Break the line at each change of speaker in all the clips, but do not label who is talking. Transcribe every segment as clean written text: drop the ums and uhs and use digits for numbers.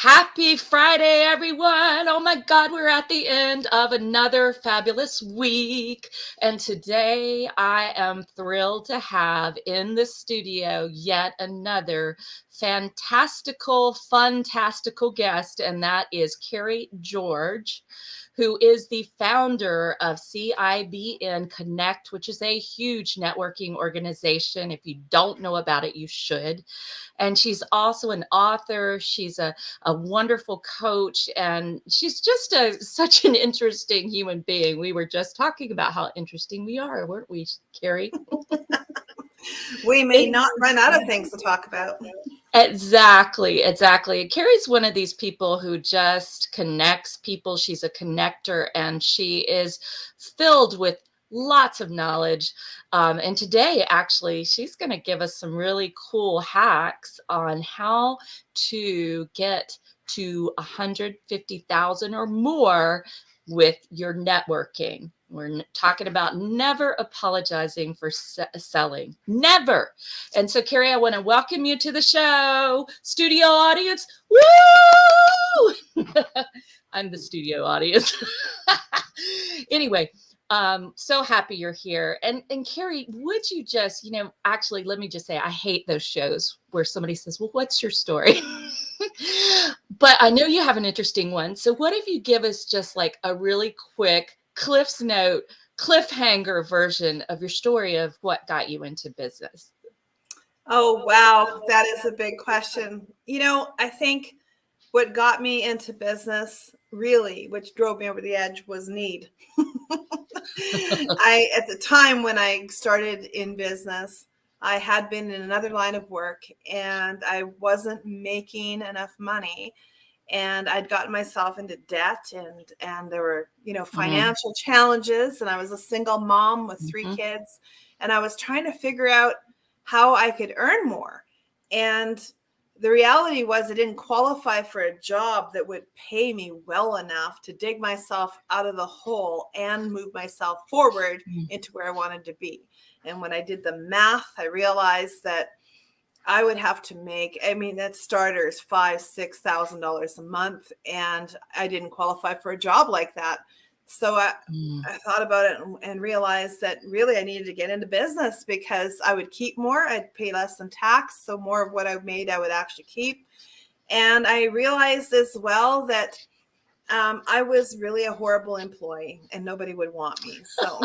Happy Friday, everyone. Oh my God, we're at the end of another fabulous week. And today I am thrilled to have in the studio yet another fantastical guest, and that is Kerry George, who is the founder of CIBN Connect, which is a huge networking organization. If you don't know about it, you should. And she's also an author. She's a wonderful coach, and she's just such an interesting human being. We were just talking about how interesting we are, weren't we, Kerry?
We may not run out of things to talk about.
Exactly. Carrie's one of these people who just connects people. She's a connector, and she is filled with lots of knowledge. And today, actually, she's going to give us some really cool hacks on how to get to 150,000 or more with your networking. We're talking about never apologizing for selling. Never. And so, Kerry, I want to welcome you to the show. Studio audience. Woo! I'm the studio audience. Anyway, so happy you're here. And Kerry, would you just, actually, let me just say, I hate those shows where somebody says, well, what's your story? But I know you have an interesting one. So what if you give us just like a really quick Cliff's Note, cliffhanger version of your story of what got you into business?
Oh, wow. That is a big question. I think what got me into business really, which drove me over the edge, was need. At the time when I started in business, I had been in another line of work and I wasn't making enough money. And I'd gotten myself into debt and there were, financial challenges. And I was a single mom with 3 kids. And I was trying to figure out how I could earn more. And the reality was I didn't qualify for a job that would pay me well enough to dig myself out of the hole and move myself forward into where I wanted to be. And when I did the math, I realized that I would have to make, that starters $5,000-$6,000 a month, and I didn't qualify for a job like that. So I thought about it and realized that really I needed to get into business because I would keep more, I'd pay less in tax, so more of what I made I would actually keep. And I realized as well that I was really a horrible employee and nobody would want me. So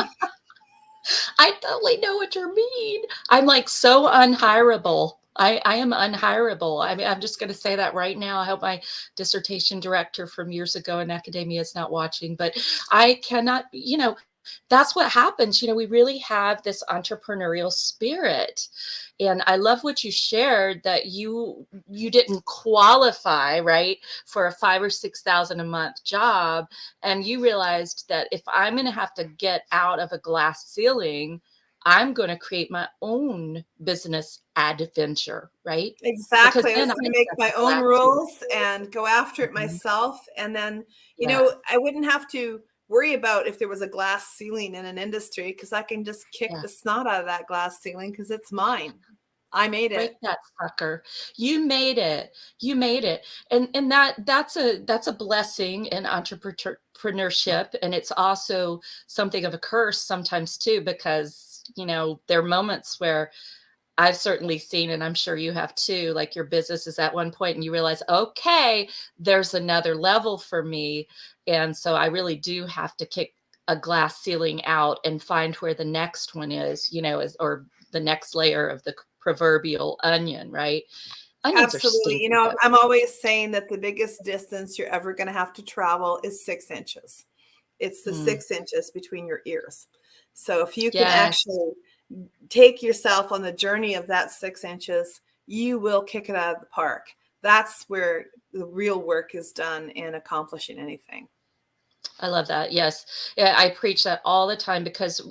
I totally know what you mean. I'm like so unhireable. I am unhireable. I mean, I'm just going to say that right now. I hope my dissertation director from years ago in academia is not watching, but I cannot, that's what happens. We really have this entrepreneurial spirit. And I love what you shared, that you didn't qualify, right, for a 5,000 or 6,000 a month job. And you realized that if I'm going to have to get out of a glass ceiling, I'm going to create my own business adventure, right?
exactly. I was going to make my own rules and go after it myself. And then, I wouldn't have to worry about if there was a glass ceiling in an industry because I can just kick the snot out of that glass ceiling because it's mine. I made it.
Break that sucker. You made it. You made it. And that's a blessing in entrepreneurship. And it's also something of a curse sometimes too, because, there are moments where I've certainly seen, and I'm sure you have too, like your business is at one point and you realize, okay, there's another level for me. And so I really do have to kick a glass ceiling out and find where the next one is, or the next layer of the proverbial onion, right? Onions
Absolutely.
are
I'm always saying that the biggest distance you're ever going to have to travel is 6 inches. It's the 6 inches between your ears. So if you can actually take yourself on the journey of that 6 inches, you will kick it out of the park. That's where the real work is done in accomplishing anything.
I love that. Yes. Yeah, I preach that all the time because,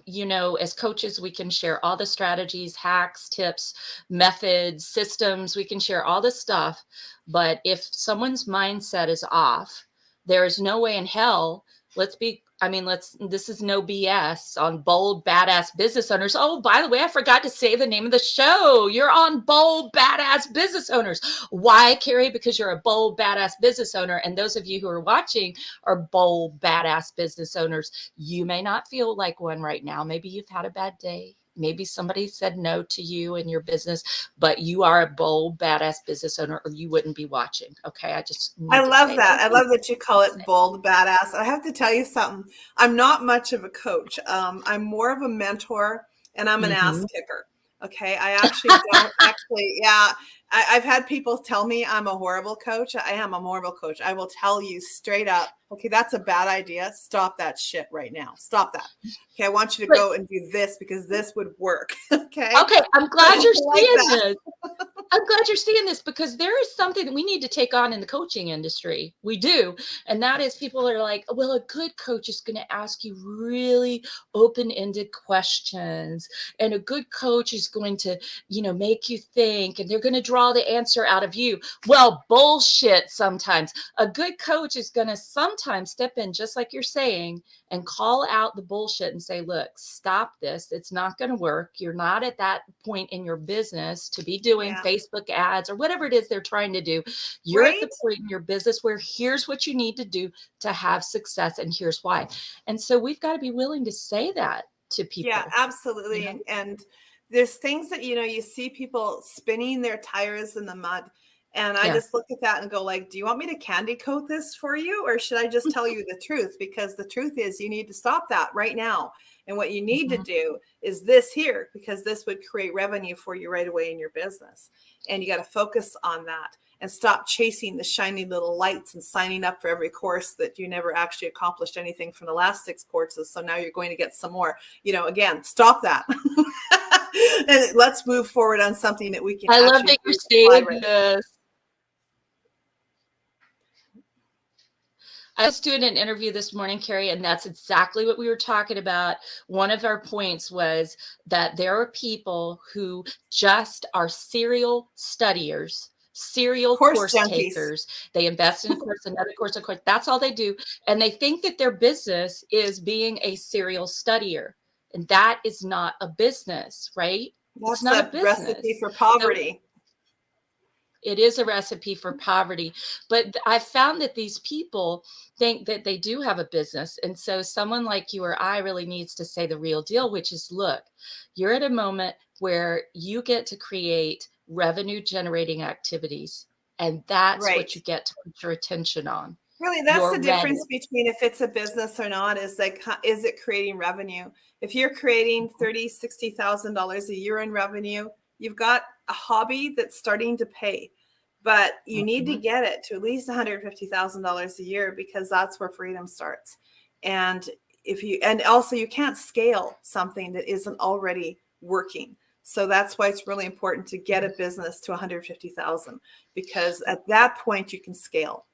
as coaches, we can share all the strategies, hacks, tips, methods, systems. We can share all this stuff. But if someone's mindset is off, there is no way in hell This is no BS on Bold Badass Business Owners. Oh, by the way, I forgot to say the name of the show. You're on Bold Badass Business Owners. Why, Kerry? Because you're a bold badass business owner. And those of you who are watching are bold badass business owners. You may not feel like one right now. Maybe you've had a bad day. Maybe somebody said no to you in your business, but you are a bold, badass business owner, or you wouldn't be watching. Okay. I just
I
need to
love
say
that.
that.
I love that you call it bold, badass. I have to tell you something. I'm not much of a coach. I'm more of a mentor, and I'm an ass
Mm-hmm.
kicker. Okay. I actually don't actually, yeah. I've had people tell me I'm a horrible coach. I am a horrible coach. I will tell you straight up, okay, that's a bad idea. Stop that shit right now. Stop that. Okay. I want you to
But
go and do this because this would work. Okay.
okay, I'm glad you're
Like
seeing
that.
this. I'm glad you're seeing this because there is something that we need to take on in the coaching industry. We do. And that is people are like, well, a good coach is going to ask you really open-ended questions. And a good coach is going to, make you think and they're going to draw the answer out of you. Well, bullshit sometimes. A good coach is going to sometimes step in, just like you're saying, and call out the bullshit and say, look, stop this. It's not going to work. You're not at that point in your business to be doing
Yeah.
Facebook ads or whatever it is they're trying to do. You're at the
Right.
point in your business where here's what you need to do to have success and here's why. And so we've got to be willing to say that to
Yeah,
people, you know?
absolutely. And there's things that, you see people spinning their tires in the mud. And I
Yeah.
just look at that and go like, do you want me to candy coat this for you? Or should I just tell you the truth? Because the truth is you need to stop that right now. And what you need to
Mhm.
do is this here, because this would create revenue for you right away in your business. And you got to focus on that and stop chasing the shiny little lights and signing up for every course that you never actually accomplished anything from the last 6 courses. So now you're going to get some more. Again, stop that. And let's move forward on something that we can
I love
actually
that you're
apply
saying
right.
this. I was doing an interview this morning, Kerry, and that's exactly what we were talking about. One of our points was that there are people who just are serial studiers, serial
Course
course
junkies.
takers. They invest in a course, another course, a course. That's all they do. And they think that their business is being a serial studier. And that is not a business, right? It's
That's
not a
a recipe
business.
for
So
poverty.
it is a recipe for poverty. But I found that these people think that they do have a business. And so someone like you or I really needs to say the real deal, which is, look, you're at a moment where you get to create revenue generating activities. And that's
Right.
what you get to put your attention on.
Really, that's
Your
the
revenue.
difference between if it's a business or not, is like, is it creating revenue? If you're creating $30,000, $60,000 a year in revenue, you've got a hobby that's starting to pay, but you need to
Mhm.
get it to at least $150,000 a year, because that's where freedom starts. And and also you can't scale something that isn't already working. So that's why it's really important to get a business to 150,000, because at that point you can scale.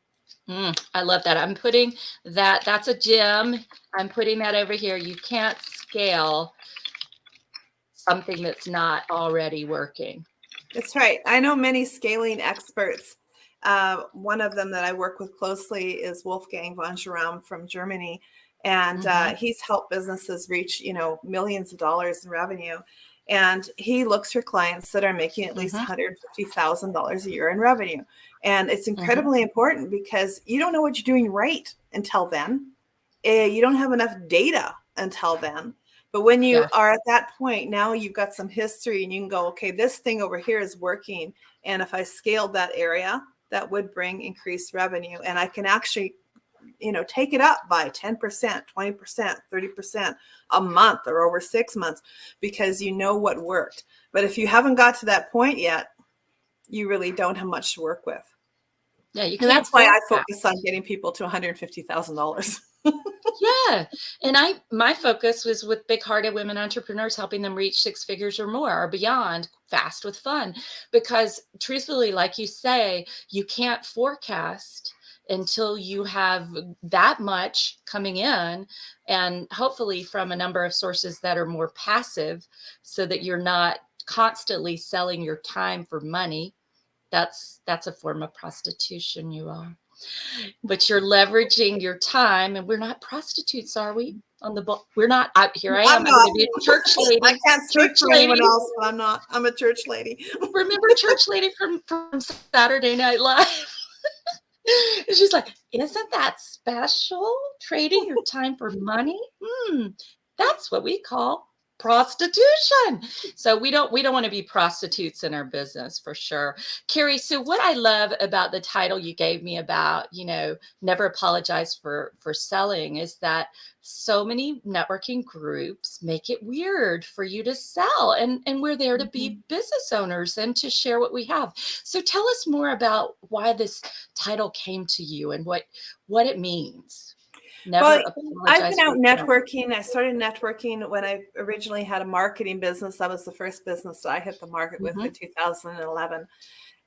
I love that. I'm putting that's a gem. I'm putting that over here. You can't scale something that's not already working.
That's right. I know many scaling experts. One of them that I work with closely is Wolfgang von Schramm from Germany, and
Mhm.
he's helped businesses reach millions of dollars in revenue. And he looks for clients that are making at least
Mhm.
$150,000 a year in revenue. And it's
Mhm.
incredibly important because you don't know what you're doing right until then. You don't have enough data until then. But when you
Yeah.
are at that point, now you've got some history and you can go, okay, this thing over here is working. And if I scaled that area, that would bring increased revenue. And I can actually, take it up by 10%, 20%, 30% a month or over 6 months, because you know what worked. But if you haven't got to that point yet, you really don't have much to work with.
Yeah, you
And
can't
that's why I
forecast.
focus on getting people to $150,000.
Yeah. And my focus was with big-hearted women entrepreneurs, helping them reach 6 figures or more or beyond fast with fun. Because truthfully, like you say, you can't forecast until you have that much coming in, and hopefully from a number of sources that are more passive, so that you're not constantly selling your time for money. That's a form of prostitution, you all. But you're leveraging your time, and we're not prostitutes, are we? On the we're not. Here I
I'm
am. I'm
not.
going to be a church
I
lady.
can't speak
Church
for anyone
lady.
else, but I'm not. I'm a church lady.
Remember church lady from Saturday Night Live? And she's like, "Isn't that special? Trading your time for money? That's what we call prostitution." So we don't want to be prostitutes in our business for sure. Kerry, so what I love about the title you gave me about, never apologize for selling is that so many networking groups make it weird for you to sell, and we're there to be business owners and to share what we have. So tell us more about why this title came to you and what it means. Never
Well, I've
apologize
been
for
out
selling.
networking. I started networking when I originally had a marketing business. That was the first business that I hit the market with in 2011.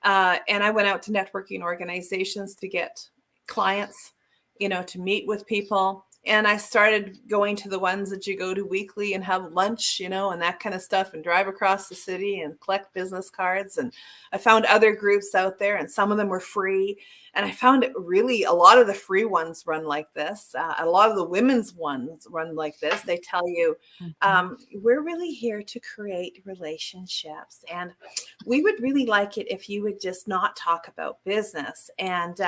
And I went out to networking organizations to get clients, to meet with people. And I started going to the ones that you go to weekly and have lunch, and that kind of stuff, and drive across the city and collect business cards. And I found other groups out there, and some of them were free. And I found it really, a lot of the free ones run like this. A lot of the women's ones run like this. They tell you, we're really here to create relationships. And we would really like it if you would just not talk about business. And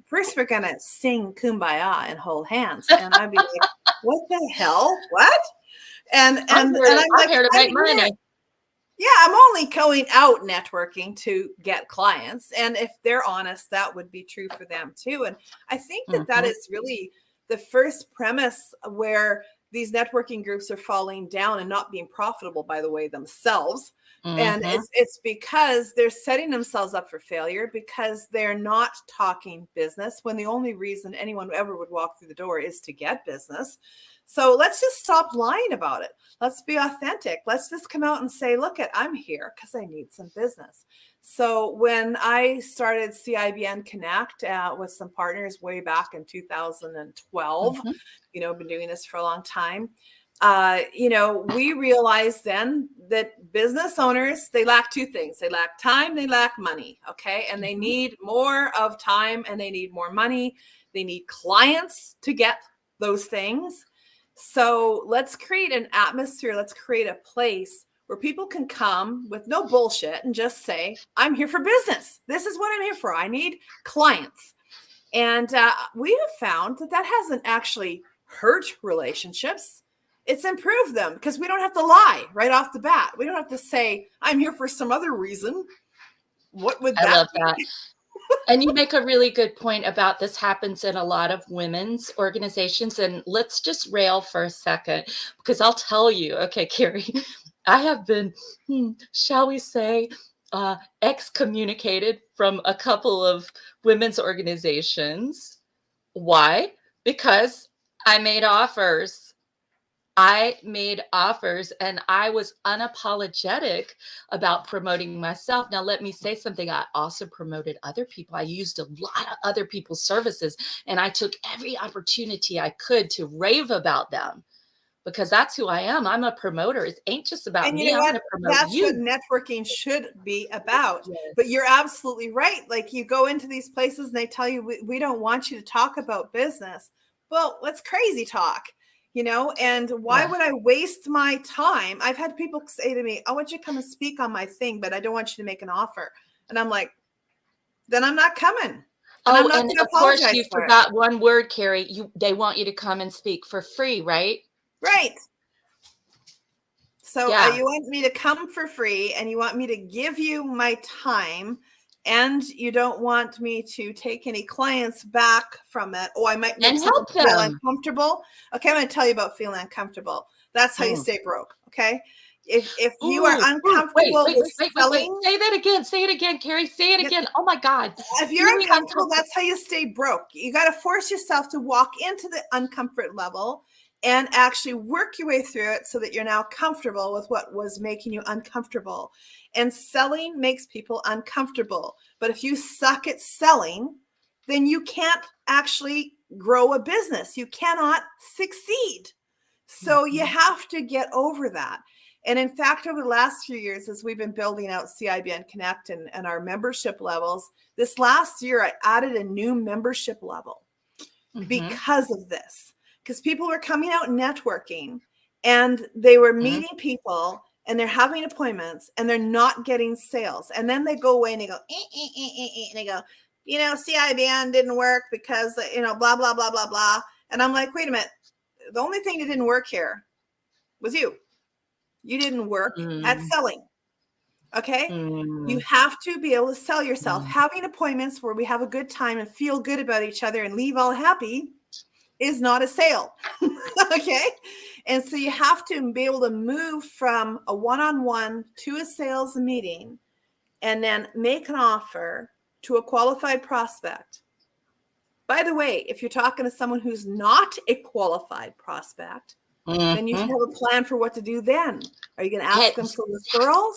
first, we're going to sing Kumbaya and hold hands. And I'd be like, what the hell? What? And
I'm
I'm
here to
like,
make money.
yeah, I'm only going out networking to get clients. And if they're honest, that would be true for them too. And I think that is really the first premise where these networking groups are falling down and not being profitable, by the way, themselves. And it's because they're setting themselves up for failure because they're not talking business when the only reason anyone ever would walk through the door is to get business. So let's just stop lying about it. Let's be authentic. Let's just come out and say, look, I'm here because I need some business. So when I started CIBN Connect with some partners way back in 2012, I've been doing this for a long time. We realized then that business owners, they lack two things. They lack time, they lack money. Okay. And they need more of time and they need more money. They need clients to get those things. So let's create an atmosphere. Let's create a place where people can come with no bullshit and just say, I'm here for business. This is what I'm here for. I need clients. And we have found that hasn't actually hurt relationships. It's improved them because we don't have to lie right off the bat. We don't have to say, I'm here for some other reason. What would
I
that
love
be?
that. And you make a really good point about this happens in a lot of women's organizations. And let's just rail for a second, because I'll tell you, okay, Kerry, I have been, shall we say, excommunicated from a couple of women's organizations. Why? Because I made offers. I made offers and I was unapologetic about promoting myself. Now, let me say something. I also promoted other people. I used a lot of other people's services and I took every opportunity I could to rave about them because that's who I am. I'm a promoter. It ain't just about
And you
me.
know
I'm
what?
going to promote
That's what
you.
networking should be about. But
Yes.
you're absolutely right. Like you go into these places and they tell you, we don't want you to talk about business. Well, let's crazy talk, and why
Yeah.
would I waste my time? I've had people say to me, I want you to come and speak on my thing, but I don't want you to make an offer. And I'm like, then I'm not coming. And I'm
Oh,
not
and
going to
of course
apologize
you
for it.
forgot one word, Kerry. They want you to come and speak for free, right?
Right. So
Yeah.
you want me to come for free and you want me to give you my time and you don't want me to take any clients back from it. Oh, I might make
And
someone
help
feel
them.
uncomfortable. Okay, I'm going to tell you about feeling uncomfortable. That's how you
Mm.
stay broke. Okay. If you are
Ooh, ooh, wait,
uncomfortable
wait,
with
wait, wait, wait, wait.
selling,
Say that again. Say it again, Kerry. Say it again. Oh my God.
if you're
Feeling
uncomfortable,
uncomfortable.
that's how you stay broke. You got to force yourself to walk into the uncomfort level and actually work your way through it so that you're now comfortable with what was making you uncomfortable. And selling makes people uncomfortable. But if you suck at selling, then you can't actually grow a business. You cannot succeed. So you have to get over that. And in fact, over the last few years, as we've been building out CIBN Connect and our membership levels, this last year, I added a new membership level because of this, because people were coming out networking and they were meeting people and they're having appointments and they're not getting sales. And then they go away and they go, and they go, CIBN didn't work because, blah, blah, blah, blah, blah. And I'm like, wait a minute. The only thing that didn't work here was you. You didn't work at selling. Okay. You have to be able to sell yourself. Having appointments where we have a good time and feel good about each other and leave all happy is not a sale. Okay. And so you have to be able to move from a one-on-one to a sales meeting and then make an offer to a qualified prospect. By the way, if you're talking to someone who's not a qualified prospect, then you should have a plan for what to do then. Are you going to ask them for referrals?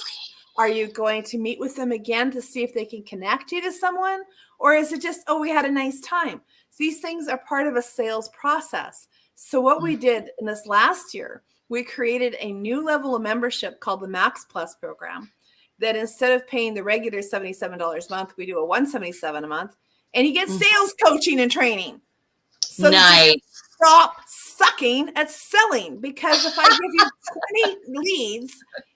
Are you going to meet with them again to see if they can connect you to someone? Or is it just, we had a nice time? So these things are part of a sales process. So what we did in this last year, we created a new level of membership called the Max Plus program, that instead of paying the regular $77 a month, we do a $177 a month, and you get sales coaching and training. So that you can stop sucking at selling. Because if I give you 20 leads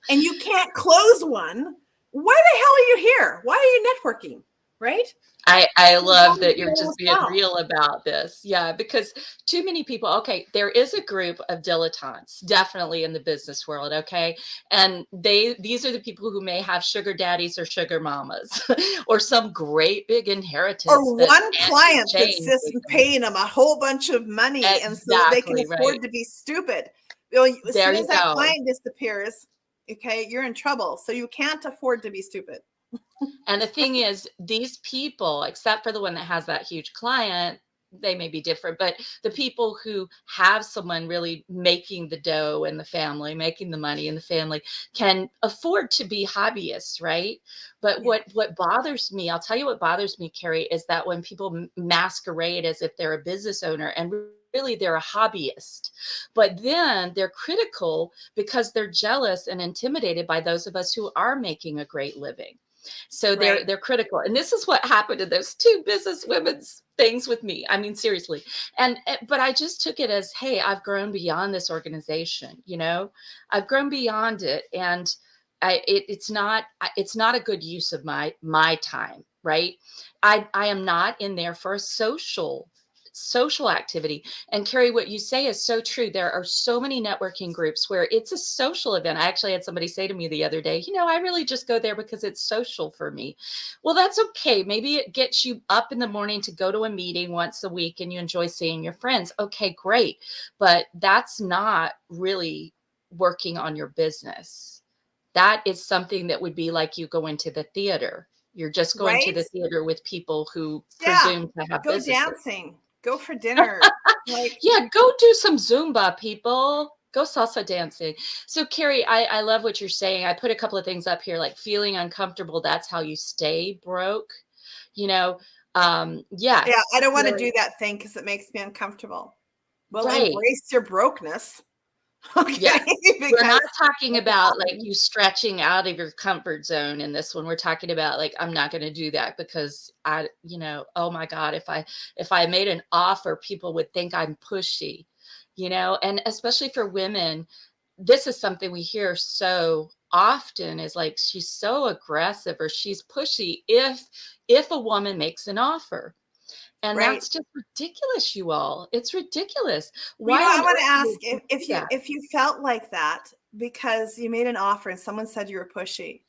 and you can't close one, why the hell are you here? Why are you networking? Right?
I love that you're just being real about this. Yeah, because too many people, okay, there is a group of dilettantes definitely in the business world, okay? And these are the people who may have sugar daddies or sugar mamas or some great big inheritance.
Or one client that's just paying them a whole bunch of money and so they can afford to be stupid. As soon as that client disappears, okay, you're in trouble. So you can't afford to be stupid.
And the thing is, these people, except for the one that has that huge client, they may be different, but the people who have someone really making the dough in the family, making the money in the family, can afford to be hobbyists, right? But what bothers me, I'll tell you what bothers me, Kerry, is that when people masquerade as if they're a business owner and really they're a hobbyist, but then they're critical because they're jealous and intimidated by those of us who are making a great living. So they're critical. And this is what happened to those two business women's things with me. I mean, seriously. But I just took it as, hey, I've grown beyond this organization. I've grown beyond it. And it's not a good use of my time. Right. I am not in there for a social activity. And Kerry, what you say is so true. There are so many networking groups where it's a social event. I actually had somebody say to me the other day, I really just go there because it's social for me. Well, that's okay. Maybe it gets you up in the morning to go to a meeting once a week and you enjoy seeing your friends. Okay, great. But that's not really working on your business. That is something that would be like you go into the theater. You're just going to the theater with people who presume to have businesses.
Go dancing. Go for dinner.
Go do some Zumba, people. Go salsa dancing. So Kerry, I love what you're saying. I put a couple of things up here, like feeling uncomfortable. That's how you stay broke. Yeah,
I don't want to do that thing because it makes me uncomfortable. Well, embrace your brokenness. Okay.
Yeah. We're not talking about like you stretching out of your comfort zone in this one. We're talking about like, I'm not going to do that because oh my God, if I made an offer, people would think I'm pushy, and especially for women, this is something we hear so often is like, she's so aggressive or she's pushy if a woman makes an offer. And that's just ridiculous, you all. It's ridiculous.
Why? I want to ask if you felt like that because you made an offer and someone said you were pushy.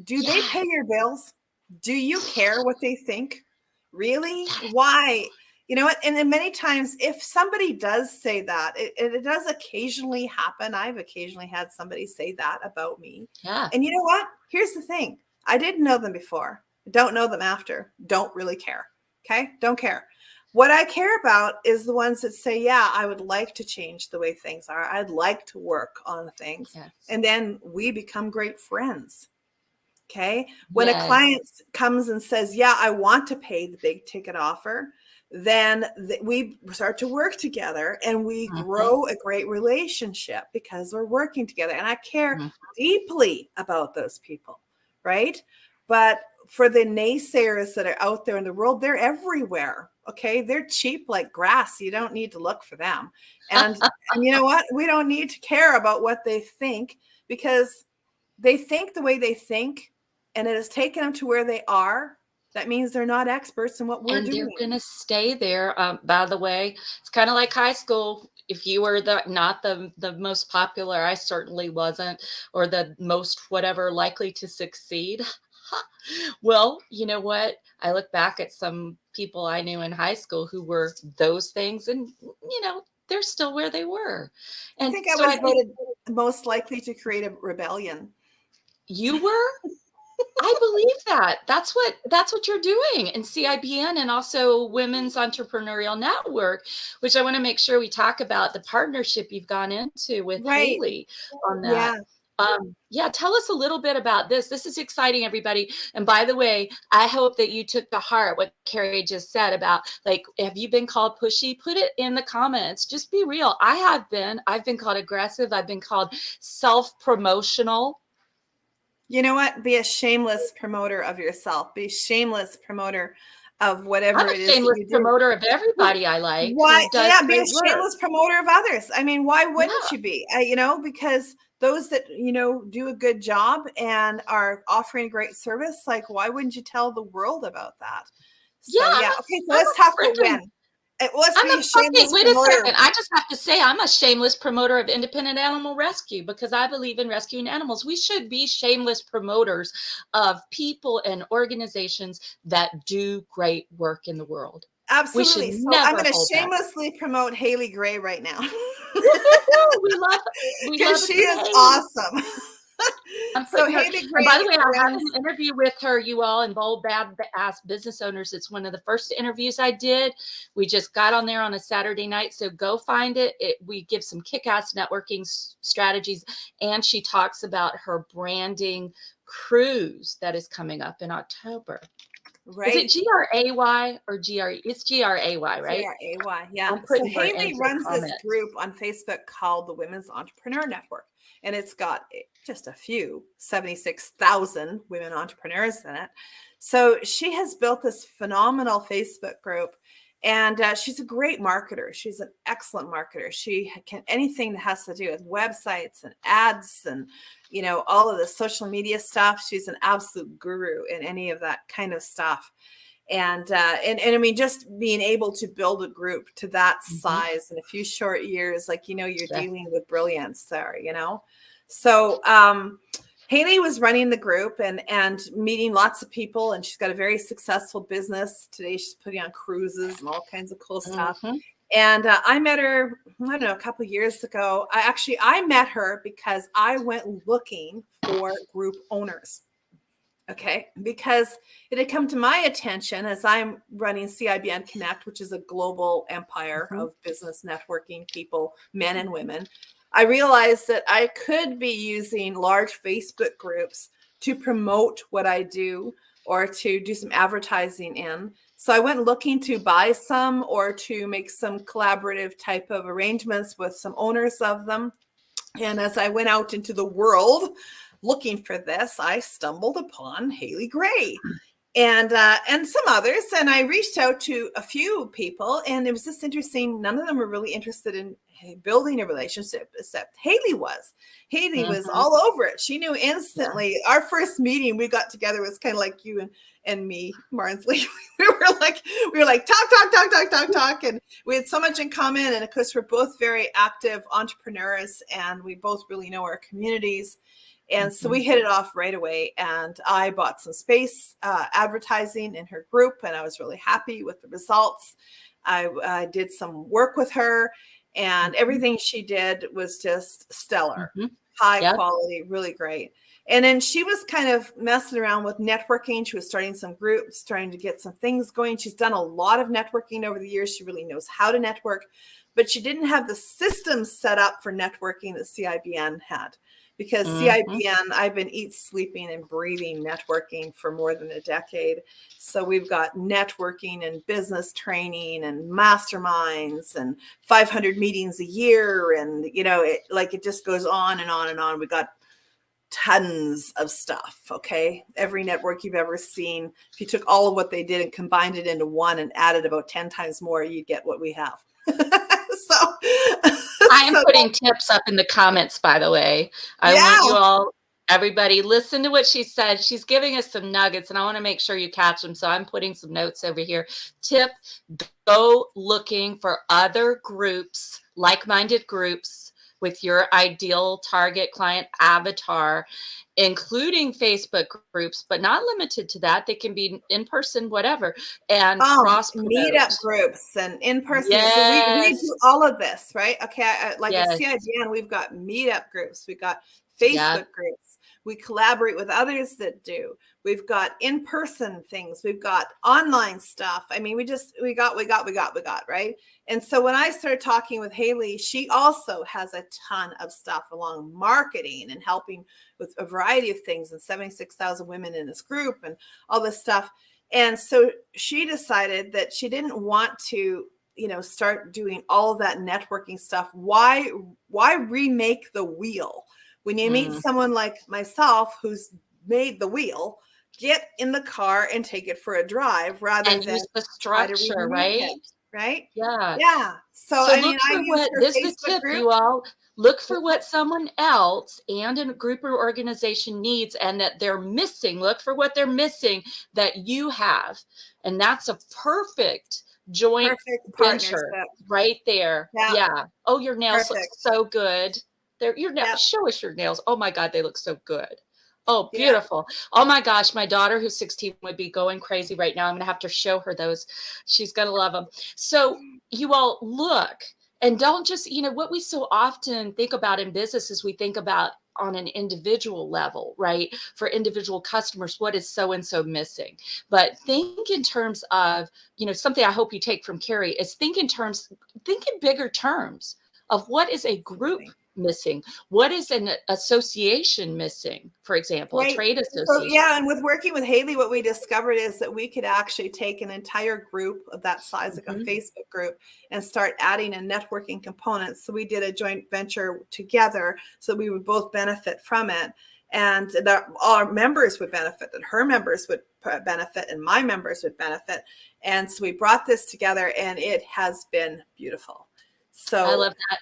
Do they pay your bills? Do you care what they think? Really? Why? You know what? And then many times, if somebody does say that, it does occasionally happen. I've occasionally had somebody say that about me.
Yeah.
And you know what? Here's the thing. I didn't know them before. Don't know them after. Don't really care. Okay. Don't care. What I care about is the ones that say, yeah, I would like to change the way things are. I'd like to work on things.
Yes.
And then we become great friends. Okay. When a client comes and says, yeah, I want to pay the big ticket offer, then we start to work together and we
Mhm.
grow a great relationship because we're working together. And I care
Mhm.
deeply about those people, right? But for the naysayers that are out there in the world, they're everywhere. Okay. They're cheap like grass. You don't need to look for them. And you know what? We don't need to care about what they think because they think the way they think and it has taken them to where they are. That means they're not experts in what we're
And they're
doing.
gonna stay there. By the way, it's kind of like high school. If you were not the most popular, I certainly wasn't, or the most whatever likely to succeed. Well, you know what? I look back at some people I knew in high school who were those things, and they're still where they were.
I
And
think I
so
was
I think
voted most likely to create a rebellion.
you were. I believe that. That's what you're doing in CIBN and also Women's Entrepreneurial Network, which I want to make sure we talk about the partnership you've gone into with
Right.
Haley on that.
Yeah.
Yeah, tell us a little bit about this. This is exciting, everybody. And by the way, I hope that you took to heart what Kerry just said about, like, have you been called pushy? Put it in the comments. Just be real. I have been. I've been called aggressive. I've been called self-promotional.
You know what? Be a shameless promoter of yourself. Be a shameless promoter of
I'm
whatever
a
it is that
shameless
you do.
promoter of everybody I like
Why?
who does
Yeah, be a
great work.
shameless promoter of others. I mean, why wouldn't
Yeah.
you be? Because those that do a good job and are offering great service, like why wouldn't you tell the world about that?
Yeah,
So yeah, okay. So let's talk about
freaking
when. Let's
I'm
be
a
a
fucking
shameless
wait a
promoter.
second. I just have to say I'm a shameless promoter of independent animal rescue because I believe in rescuing animals. We should be shameless promoters of people and organizations that do great work in the world. We should
Absolutely. So I'm
never
going to
hold back.
shamelessly promote Haley Gray right now
Woo-hoo-hoo! We love
because
a
she
good
is
Haley.
awesome.
I'm
So
putting her,
Haley
and by
Gray
the way, I have
runs.
an interview with her, you all, in Bold Bad Ass Business Owners. It's one of the first interviews I did. We just got on there on a Saturday night, so go find it. We give some kick-ass networking strategies, and she talks about her branding cruise that is coming up in October. Is it
Right.
GRAY or GRE? It's GRAY, right?
GRAY. Yeah.
I'm
So
putting her
Haley
into the
runs this
comments.
group on Facebook called the Women's Entrepreneur Network. And it's got just a few 76,000 women entrepreneurs in it. So she has built this phenomenal Facebook group. And she's a great marketer. She's an excellent marketer. She can anything that has to do with websites and ads and all of the social media stuff. She's an absolute guru in any of that kind of stuff. And I mean, just being able to build a group to that
Mhm.
size in a few short years, like you're
Yeah.
dealing with brilliance there. So Haley was running the group and meeting lots of people, and she's got a very successful business today. She's putting on cruises and all kinds of cool stuff.
Mhm.
And I met her, I don't know, a couple of years ago. I met her because I went looking for group owners. Okay, because it had come to my attention as I'm running CIBN Connect, which is a global empire
Mhm.
of business networking people, men and women. I realized that I could be using large Facebook groups to promote what I do or to do some advertising in. So I went looking to buy some or to make some collaborative type of arrangements with some owners of them. And as I went out into the world looking for this, I stumbled upon Haley Gray and some others. And I reached out to a few people, and it was just interesting. None of them were really interested in building a relationship, except Haley was. Haley was
Mhm.
all over it. She knew
Yeah.
instantly. Our first meeting we got together was kind of like you and me, Marnsley. we were like talk, and we had so much in common. And of course, we're both very active entrepreneurs, and we both really know our communities. And so
Mhm.
we hit it off right away. And I bought some space advertising in her group, and I was really happy with the results. I did some work with her, and
Mhm.
everything she did was just stellar,
Mhm.
high
Yep.
quality, really great. And then she was kind of messing around with networking. She was starting some groups, trying to get some things going. She's done a lot of networking over the years. She really knows how to network, but she didn't have the systems set up for networking that CIBN had. because
Mhm.
CIBN, I've been eat, sleeping, and breathing networking for more than a decade. So we've got networking and business training and masterminds and 500 meetings a year. And, it just goes on and on and on. We got tons of stuff. Okay. Every network you've ever seen, if you took all of what they did and combined it into one and added about 10 times more, you'd get what we have. so,
I am
so
putting tips up in the comments, by the way. I want you
yeah.
all, everybody, listen to what she said. She's giving us some nuggets, and I want to make sure you catch them. So I'm putting some notes over here. Tip: go looking for other groups, like-minded groups with your ideal target client avatar, including Facebook groups, but not limited to that. They can be in person, whatever, and cross
Meetup
promote.
groups and in person. So we
Yes,
do all of this, right? Okay. Like at
yes,
CIBN, we've got meetup groups, we've got
yeah.
Facebook groups. We collaborate with others that do. We've got in-person things. We've got online stuff. I mean, we got, right? And so when I started talking with Haley, she also has a ton of stuff along marketing and helping with a variety of things, and 76,000 women in this group and all this stuff. And so she decided that she didn't want to, start doing all of that networking stuff. Why remake the wheel? When you meet
Mm.
someone like myself who's made the wheel, get in the car and take it for a drive rather
And
than
use the
try to
structure,
remake
right?
it, right?
Yeah.
Yeah. So
So
I mean,
look
I
for
use
what
her
this is the
Facebook
tip,
group.
you all. Look for what someone else and a group or organization needs and that they're missing. Look for what they're missing that you have. And that's a perfect joint
Perfect
venture
partnership.
right there.
Yeah.
Yeah. Oh, your nails look
Perfect.
so good. They're your
Yeah.
show us your nails. Oh my God, they look so good. Oh,
Yeah.
beautiful. Oh my gosh, my daughter who's 16 would be going crazy right now. I'm gonna have to show her those. She's gonna love them. So you all look and don't just, what we so often think about in business is we think about on an individual level, right? For individual customers, what is so and so missing? But think in terms of, something I hope you take from Kerry is think in bigger terms of what is a group
Absolutely.
missing? What is an association missing? For example, a
Right.
trade
So
association.
yeah, and with working with Haley, what we discovered is that we could actually take an entire group of that size, like a
Mhm.
Facebook group, and start adding a networking component. So we did a joint venture together, so we would both benefit from it, and that our members would benefit, that her members would benefit, and my members would benefit. And so we brought this together, and it has been beautiful.
I
So
love that.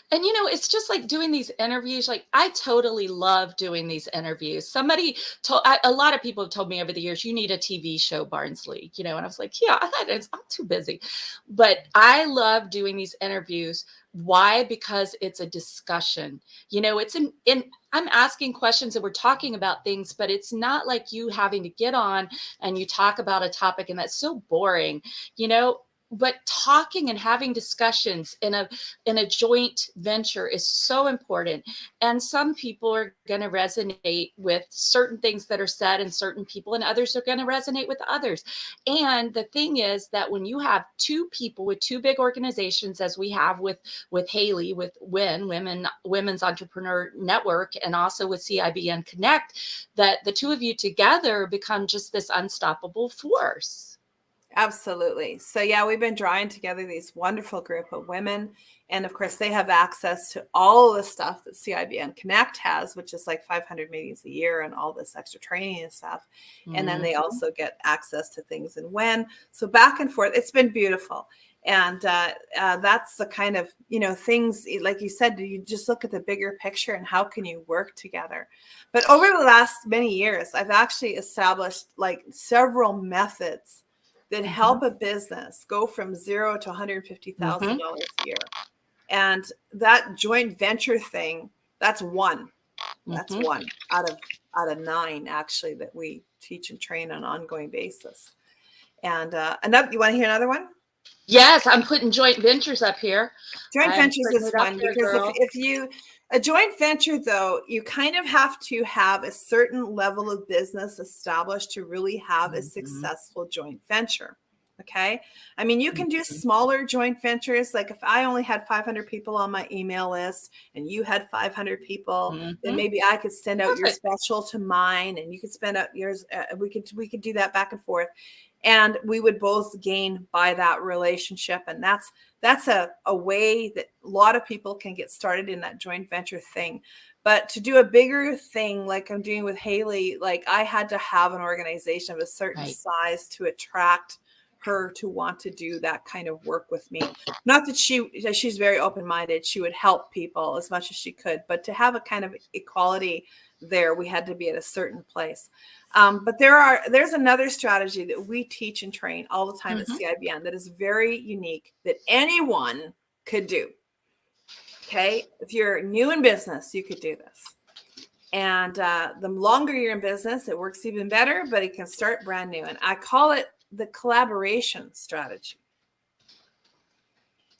And it's just like doing these interviews. Like I totally love doing these interviews. A lot of people have told me over the years, you need a TV show, Barnsley, and I was like, yeah, I'm too busy. But I love doing these interviews. Why? Because it's a discussion. It's I'm asking questions and we're talking about things, but it's not like you having to get on and you talk about a topic and that's so boring, you know. But talking and having discussions in a joint venture is so important. And some people are going to resonate with certain things that are said and certain people, and others are going to resonate with others. And the thing is that when you have two people with two big organizations, as we have with Haley, with Women's Entrepreneur Network, and also with CIBN Connect, that the two of you together become just this unstoppable force.
absolutely. So yeah, we've been drawing together these wonderful group of women. And of course, they have access to all the stuff that CIBN Connect has, which is like 500 meetings a year and all this extra training and stuff. And then they
Mhm.
also get access to things and when. So back and forth, it's been beautiful. And that's the kind of, things, like you said, you just look at the bigger picture and how can you work together. But over the last many years, I've actually established like several methods that
Mhm.
help a business go from zero to
Mhm.
$150,000 a year. And that joint venture thing, that's one. That's
Mhm.
one out of nine actually that we teach and train on an ongoing basis. And another, you want to hear another one?
Yes, I'm putting joint ventures up here.
Joint
I'm
ventures
putting
is
it up
one
here,
because if,
girl.
if you a joint venture though, you kind of have to have a certain level of business established to really have a
Mhm.
successful joint venture. Okay. I mean, you can do
Mhm.
smaller joint ventures. Like if I only had 500 people on my email list and you had 500 people, then
Mhm.
maybe I could send out your
Perfect.
special to mine and you could spend out yours. We could do that back and forth, and we would both gain by that relationship. And that's a way that a lot of people can get started in that joint venture thing. But to do a bigger thing like I'm doing with Haley, like I had to have an organization of a certain
Right.
size to attract her to want to do that kind of work with me. Not that she's very open-minded. She would help people as much as she could, but to have a kind of equality there, we had to be at a certain place. But there's another strategy that we teach and train all the time at
Mhm.
CIBN that is very unique that anyone could do. Okay. If you're new in business, you could do this. And the longer you're in business, it works even better, but it can start brand new. And I call it the collaboration strategy.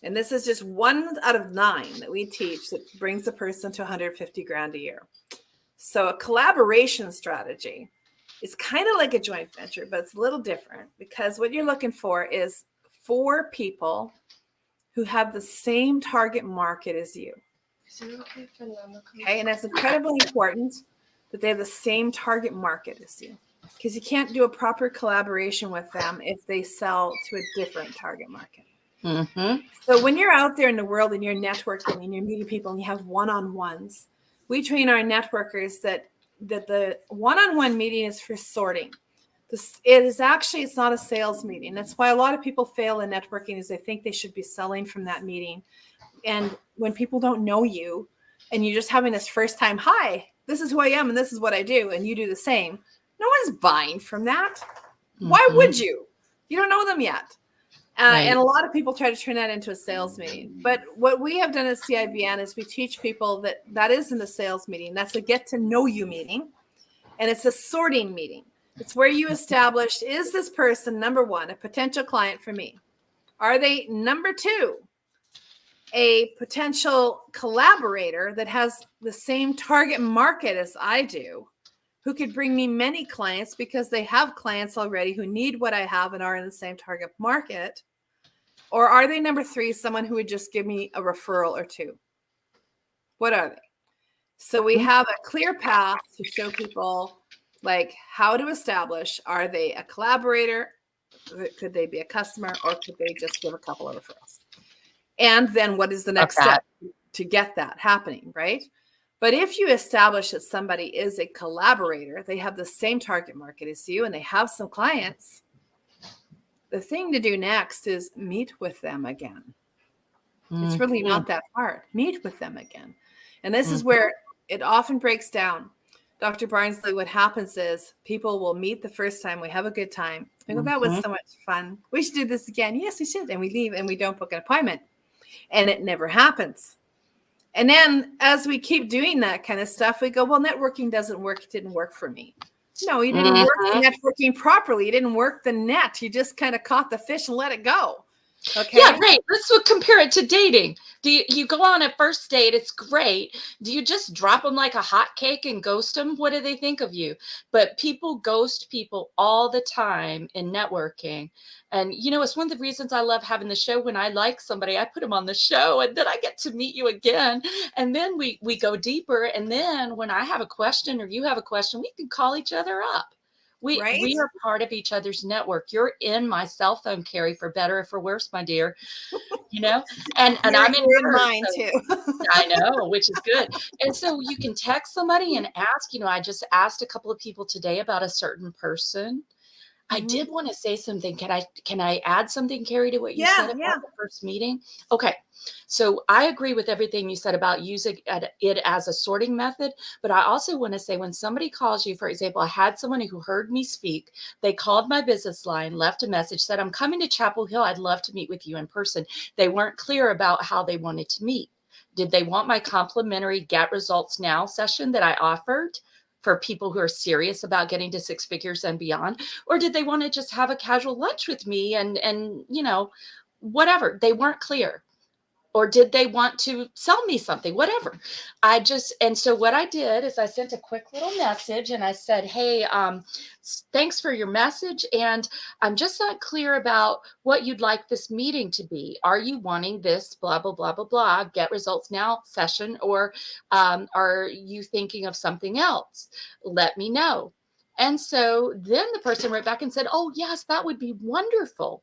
And this is just 1 out of 9 that we teach that brings a person to 150 grand a year. So a collaboration strategy is kind of like a joint venture, but it's a little different because what you're looking for is 4 people who have the same target market as you. Okay, and that's incredibly important that they have the same target market as you, because you can't do a proper collaboration with them if they sell to a different target market.
Mhm.
So when you're out there in the world and you're networking and you're meeting people and you have one-on-ones, we train our networkers that the one-on-one meeting is for sorting. It's not a sales meeting. That's why a lot of people fail in networking is they think they should be selling from that meeting. And when people don't know you and you're just having this first time, hi, this is who I am and this is what I do, and you do the same, no one's buying from that. Why
Mhm.
would you? You don't know them yet. And
Right.
a lot of people try to turn that into a sales meeting. But what we have done at CIBN is we teach people that that isn't a sales meeting. That's a get to know you meeting. And it's a sorting meeting. It's where you establish, is this person, number one, a potential client for me? Are they, number two, a potential collaborator that has the same target market as I do, who could bring me many clients because they have clients already who need what I have and are in the same target market? Or are they, number three, someone who would just give me a referral or two? What are they? So we
Mhm.
have a clear path to show people like how to establish, are they a collaborator? Could they be a customer, or could they just give a couple of referrals? And then what is the
Love
next
that.
step to get that happening, right? But if you establish that somebody is a collaborator, they have the same target market as you and they have some clients, the thing to do next is meet with them again. It's really
Mhm.
not that hard. Meet with them again. And this is
Mhm.
where it often breaks down. Dr. Barnsley, what happens is people will meet the first time. We have a good time. We go, that was
Mhm.
so much fun. We should do this again. Yes, we should. And we leave and we don't book an appointment. And it never happens. And then as we keep doing that kind of stuff, we go, well, networking doesn't work. It didn't work for me. No, you didn't work the
Mhm.
networking properly. You didn't work the net. You just kind of caught the fish and let it go.
Yeah,
Okay.
right. Compare it to dating. Do you go on a first date? It's great. Do you just drop them like a hot cake and ghost them? What do they think of you? But people ghost people all the time in networking. And it's one of the reasons I love having the show. When I like somebody, I put them on the show and then I get to meet you again. And then we go deeper. And then when I have a question or you have a question, we can call each other up.
Right.
We are part of each other's network. You're in my cell phone, Carrie, for better or for worse, my dear. You know, and
You're
I'm in
you're in
hers.
mine
So
too.
I know, which is good. And so you can text somebody and ask. I just asked a couple of people today about a certain person. I did
Mhm.
want to say something. Can I add something, Carrie, to what you said
Yeah,
about
yeah.
the first meeting? Okay. So I agree with everything you said about using it as a sorting method. But I also want to say when somebody calls you, for example, I had someone who heard me speak. They called my business line, left a message, said, I'm coming to Chapel Hill. I'd love to meet with you in person. They weren't clear about how they wanted to meet. Did they want my complimentary Get Results Now session that I offered for people who are serious about getting to 6 figures and beyond? Or did they want to just have a casual lunch with me and whatever? They weren't clear. or did they want to sell me something? Whatever. And so what I did is I sent a quick little message and I said, hey, thanks for your message. And I'm just not clear about what you'd like this meeting to be. Are you wanting this blah, blah, blah, blah, blah, get results now session, or are you thinking of something else? Let me know. And so then the person wrote back and said, oh, yes, that would be wonderful.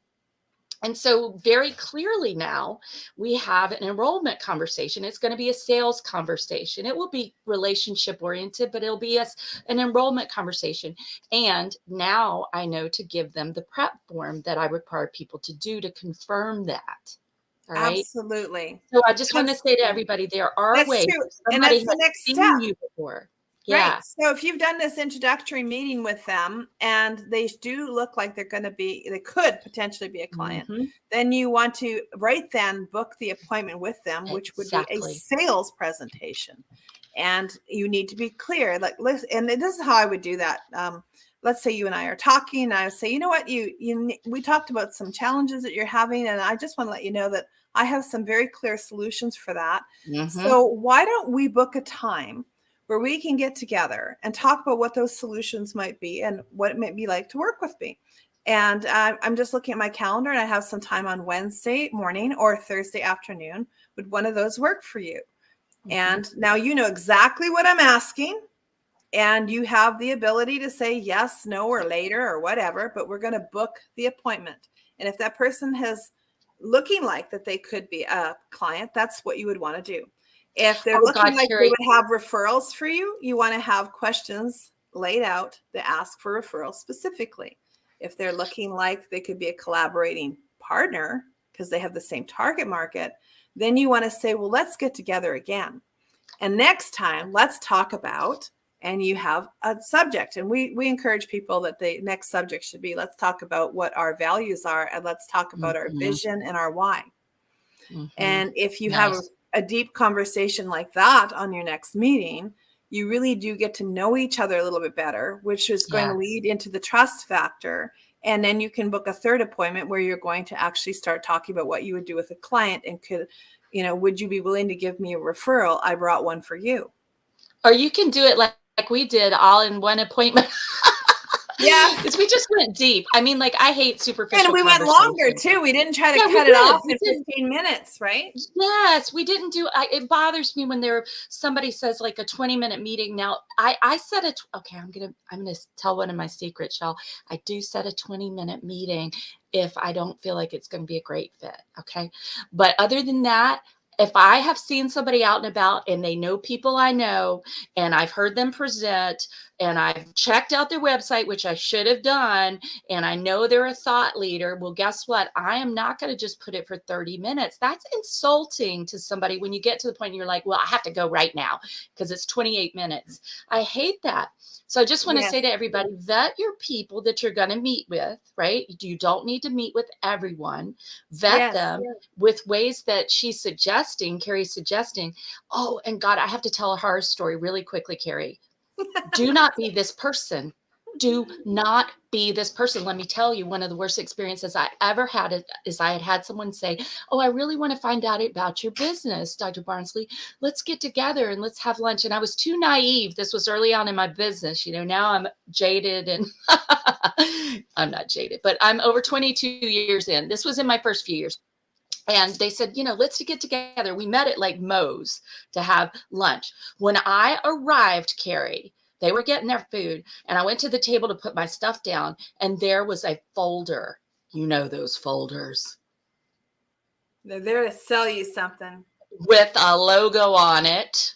And so very clearly now we have an enrollment conversation. It's going to be a sales conversation. It will be relationship oriented, but it'll be an enrollment conversation. And now I know to give them the prep form that I require people to do to confirm that. All right.
Absolutely.
So I just want to
That's,
say to everybody, there are
that's
ways.
true.
If
And
somebody
that's the
has
next step.
seen you before.
Right.
Yeah.
So if you've done this introductory meeting with them and they do look like they could potentially be a client, then you want to right then book the appointment with them, which would be a sales presentation. And you need to be clear, like, listen, and this is how I would do that. Let's say you and I are talking, and I would say, you know what, we talked about some challenges that you're having, and I just want to let you know that I have some very clear solutions for that. So why don't we book a time where we can get together and talk about what those solutions might be and what it might be like to work with me. And I'm just looking at my calendar and I have some time on Wednesday morning or Thursday afternoon. Would one of those work for you? And now you know exactly what I'm asking, and you have the ability to say yes, no, or later or whatever, but we're going to book the appointment. And if that person has looking like that they could be a client, that's what you would want to do. If they're looking like they would have referrals for you, you want to have questions laid out that ask for referrals specifically. If they're looking like they could be a collaborating partner because they have the same target market, then you want to say, well, let's get together again. And next time, let's talk about, and you have a subject. And we encourage people that the next subject should be, let's talk about what our values are and let's talk about our vision and our why. And if you have a deep conversation like that on your next meeting, you really do get to know each other a little bit better, which is going to lead into the trust factor. And then you can book a third appointment where you're going to actually start talking about what you would do with a client and would you be willing to give me a referral? I brought one for you.
Or you can do it like we did, all in one appointment.
Yeah.
Because we just went deep. I mean, like, I hate superficial.
And we went longer too. We didn't try to cut it off in 15 minutes, right?
Yes, we didn't do. It bothers me when somebody says like a 20-minute meeting. Now, I set okay. I'm gonna tell one of my secrets, y'all. I do set a 20-minute meeting if I don't feel like it's gonna be a great fit. Okay, but other than that, if I have seen somebody out and about and they know people I know and I've heard them present and I've checked out their website, which I should have done, and I know they're a thought leader, well, guess what? I am not going to just put it for 30 minutes. That's insulting to somebody when you get to the point and you're like, well, I have to go right now because it's 28 minutes. I hate that. So I just want to say to everybody, vet your people that you're going to meet with, right? You don't need to meet with everyone. Vet them with ways that Kerry's suggesting. Oh, and God, I have to tell a horror story really quickly, Kerry. Do not be this person. Do not be this person. Let me tell you, one of the worst experiences I ever had is I had someone say, oh, I really want to find out about your business, Dr. Barnsley. Let's get together and let's have lunch. And I was too naive. This was early on in my business. Now I'm jaded and I'm not jaded, but I'm over 22 years in. This was in my first few years. And they said, let's get together. We met at like Moe's to have lunch. When I arrived, Kerry, they were getting their food, and I went to the table to put my stuff down, and there was a folder. Those folders.
They're there to sell you something.
With a logo on it.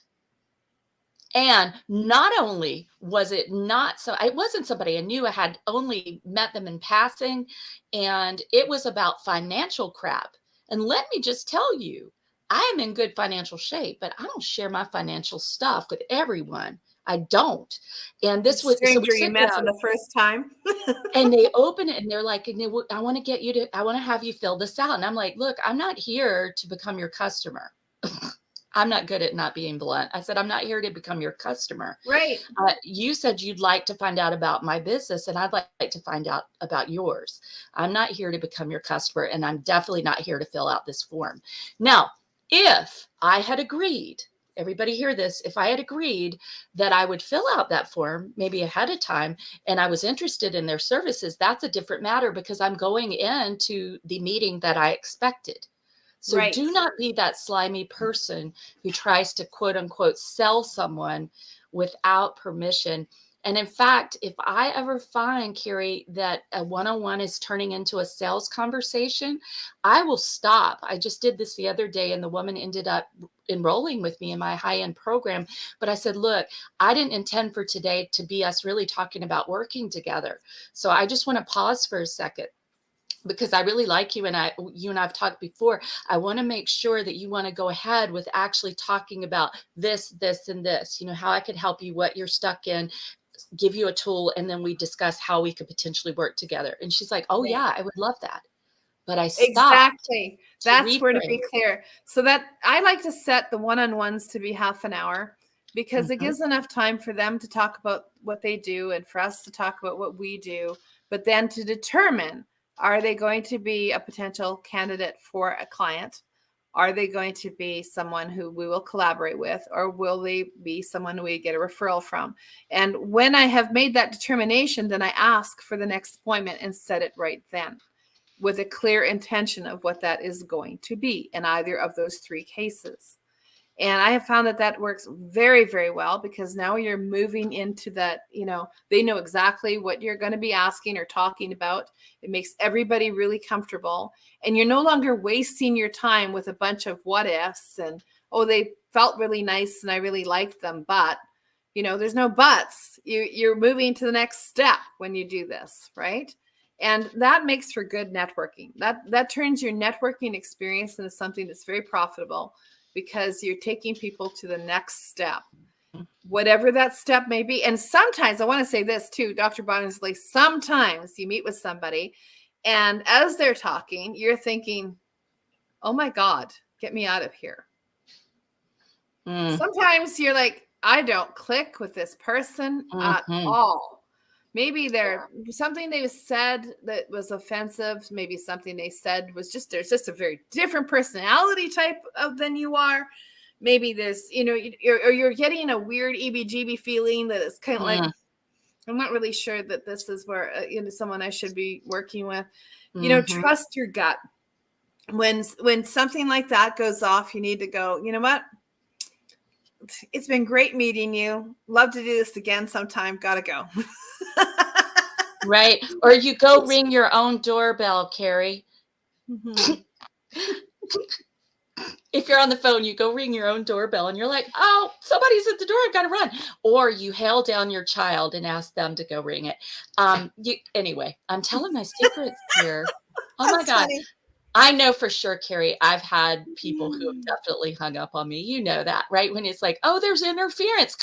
And not only was it it wasn't somebody I knew. I had only met them in passing, and it was about financial crap. And let me just tell you, I am in good financial shape, but I don't share my financial stuff with everyone. I don't. And this was
stranger you met for the first time.
And they open it and they're like, I want to have you fill this out. And I'm like, look, I'm not here to become your customer. I'm not good at not being blunt. I said, I'm not here to become your customer.
Right.
You said you'd like to find out about my business, and I'd like to find out about yours. I'm not here to become your customer, and I'm definitely not here to fill out this form. Now, If I had agreed, everybody hear this, if I had agreed that I would fill out that form maybe ahead of time and I was interested in their services, that's a different matter because I'm going into the meeting that I expected. So
Right.
do not be that slimy person who tries to quote unquote sell someone without permission. And in fact, if I ever find, Kerry, that a one-on-one is turning into a sales conversation, I will stop. I just did this the other day, and the woman ended up enrolling with me in my high-end program. But I said, look, I didn't intend for today to be us really talking about working together. So I just want to pause for a second because I really like you and I've talked before. I want to make sure that you want to go ahead with actually talking about this, this, and this, how I could help you, what you're stuck in, give you a tool, and then we discuss how we could potentially work together. And she's like, oh
Right.
yeah, I would love that. But I stopped
Exactly.
to
That's where to
reframe.
be clear. So that I like to set the one-on-ones to be half an hour because it
Mhm.
gives enough time for them to talk about what they do and for us to talk about what we do, but then to determine, are they going to be a potential candidate for a client? Are they going to be someone who we will collaborate with, or will they be someone we get a referral from? And when I have made that determination, then I ask for the next appointment and set it right then, with a clear intention of what that is going to be in either of those three cases. And I have found that that works very, very well because now you're moving into that, they know exactly what you're going to be asking or talking about. It makes everybody really comfortable. And you're no longer wasting your time with a bunch of what ifs and, oh, they felt really nice and I really liked them. But, there's no buts. You're moving to the next step when you do this, right? And that makes for good networking. That turns your networking experience into something that's very profitable because you're taking people to the next step, whatever that step may be. And sometimes I want to say this too, Dr. Bonnersley, sometimes you meet with somebody and as they're talking, you're thinking, oh my God, get me out of here.
Mm.
Sometimes you're like, I don't click with this person at
Mhm.
all. Maybe something they said that was offensive. Maybe something they said was there's just a very different personality type than you are. Maybe there's, you're getting a weird EBGB feeling that it's kind of like,
Mm.
I'm not really sure that this is where, someone I should be working with.
Mhm.
Trust your gut. When something like that goes off, you need to go, you know what? It's been great meeting you. Love to do this again sometime. Gotta go.
Right. Or you go ring your own doorbell, Kerry.
Mhm.
If you're on the phone, you go ring your own doorbell and you're like, oh, somebody's at the door. I've got to run. Or you hail down your child and ask them to go ring it. Anyway, I'm telling my secrets here. Oh my
That's
God.
funny.
I know for sure, Kerry, I've had people who have definitely hung up on me. You know that, right? When it's like, oh, there's interference.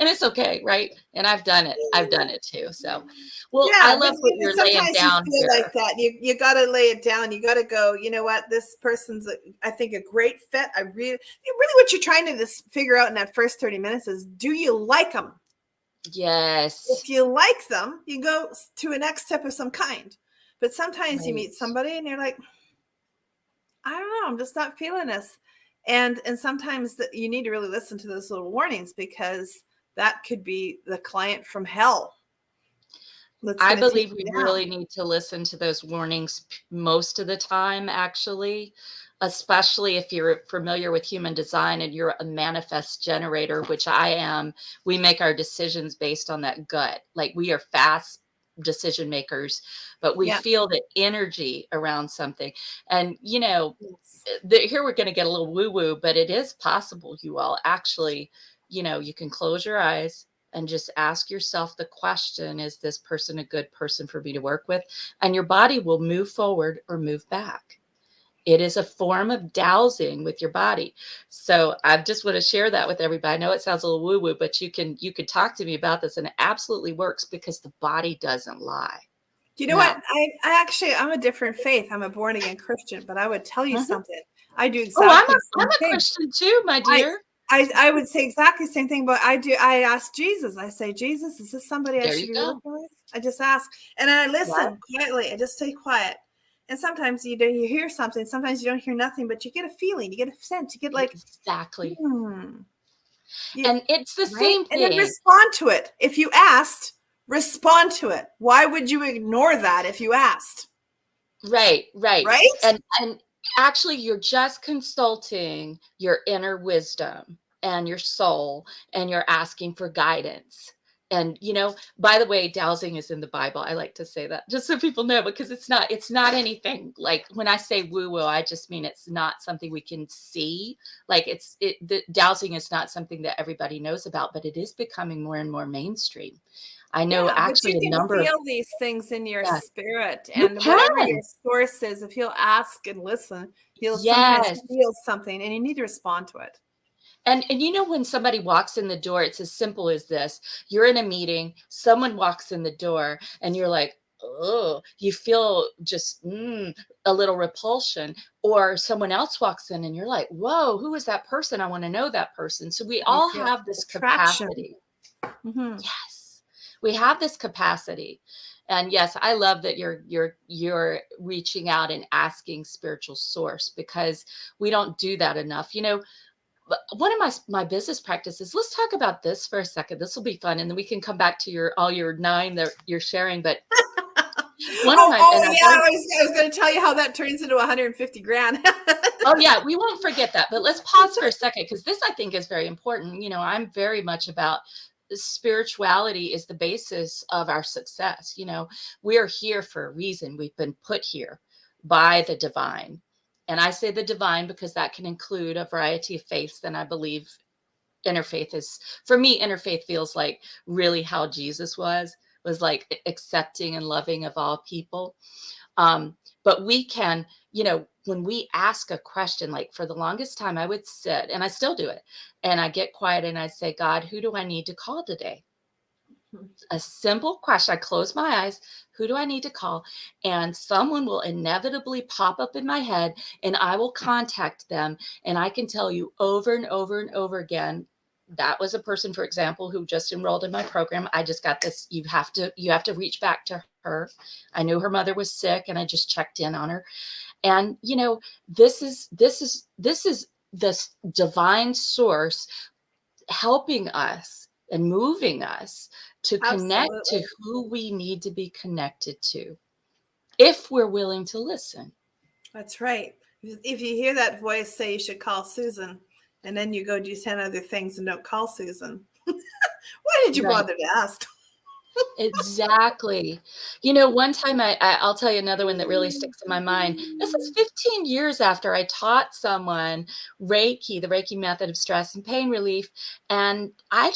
And it's okay, right? And I've done it. I've done it too. So, well, I
Yeah, but
love what you're laying
sometimes you
down
feel like
here.
that. You got to lay it down. You got to go, you know what? This person's, I think, a great fit. Really what you're trying to just figure out in that first 30 minutes is, do you like them?
Yes.
If you like them, you go to a next step of some kind. But sometimes you
Right.
meet somebody and you're like, I don't know, I'm just not feeling this. And sometimes you need to really listen to those little warnings because that could be the client from hell that's
I
going to take
believe we
you
really
down.
need to listen to those warnings most of the time, actually, especially if you're familiar with human design and you're a manifest generator, which I am. We make our decisions based on that gut. Like we are fast decision makers, but we
Yeah.
feel the energy around something. And,
Yes.
here we're going to get a little woo woo, but it is possible, you all actually, you can close your eyes and just ask yourself the question, is this person a good person for me to work with? And your body will move forward or move back. It is a form of dowsing with your body. So I just want to share that with everybody. I know it sounds a little woo woo, but you could talk to me about this and it absolutely works because the body doesn't lie.
You know what?
Now,
I'm a different faith. I'm a born again Christian, but I would tell you
mhm.
something. I do
Oh,
exactly the
I'm
same
a
thing.
Christian too, my
I,
dear.
I would say exactly the same thing, but I ask Jesus. I say, Jesus, is this somebody I
There
should
you
be
go.
working with? I just ask, and I
Right?
listen quietly. I just stay quiet, And sometimes you hear something, sometimes you don't hear nothing, but you get a feeling, you get a sense, you get like,
Exactly.
hmm.
And it's the
Right?
same
And then
thing.
respond to it. If you asked, respond to it. Why would you ignore that if you asked?
Right, right.
Right?
And actually you're just consulting your inner wisdom and your soul, and you're asking for guidance. And by the way, dowsing is in the Bible. I like to say that just so people know, because it's not anything like, when I say woo woo, I just mean it's not something we can see. Like the dowsing is not something that everybody knows about, but it is becoming more and more mainstream. I know
Yeah, but
actually
you
a
can
number of,
feel these things in your
yeah,
spirit,
you
and whatever your
can.
source is, if you'll ask and listen, you'll sometimes
Yes.
feel something and you need to respond to it.
And when somebody walks in the door, it's as simple as this. You're in a meeting, someone walks in the door, and you're like, oh, you feel just a little repulsion. Or someone else walks in and you're like, whoa, who is that person? I want to know that person. So we
You
all
feel
have this
attraction.
capacity.
Hmm.
Yes, we have this capacity. And yes, I love that you're reaching out and asking spiritual source, because we don't do that enough. But one of my business practices, let's talk about this for a second. This will be fun, and then we can come back to all your 9 that you're sharing. But one of my, and I've
Yeah,
already,
I was going to tell you how that turns into 150 grand.
oh yeah, we won't forget that. But let's pause for a second, because this, I think, is very important. I'm very much about spirituality is the basis of our success. We're here for a reason. We've been put here by the divine. And I say the divine because that can include a variety of faiths. And I believe interfaith is, for me, interfaith feels like really how Jesus was like accepting and loving of all people. But we can, when we ask a question, like for the longest time, I would sit, and I still do it, and I get quiet and I say, God, who do I need to call today? A simple question. I close my eyes. Who do I need to call? And someone will inevitably pop up in my head, and I will contact them. And I can tell you over and over and over again, that was a person, for example, who just enrolled in my program. I just got this. You have to reach back to her. I knew her mother was sick, and I just checked in on her. And this is this divine source helping us and moving us to connect to
Absolutely.
who we need to be connected to, if we're willing to listen.
That's right. If you hear that voice say you should call Susan, and then you go do 10 other things and don't call Susan, why did you
Right.
bother to ask?
Exactly. One time I'll tell you another one that really sticks in my mind. This is 15 years after I taught someone Reiki, the Reiki method of stress and pain relief. And I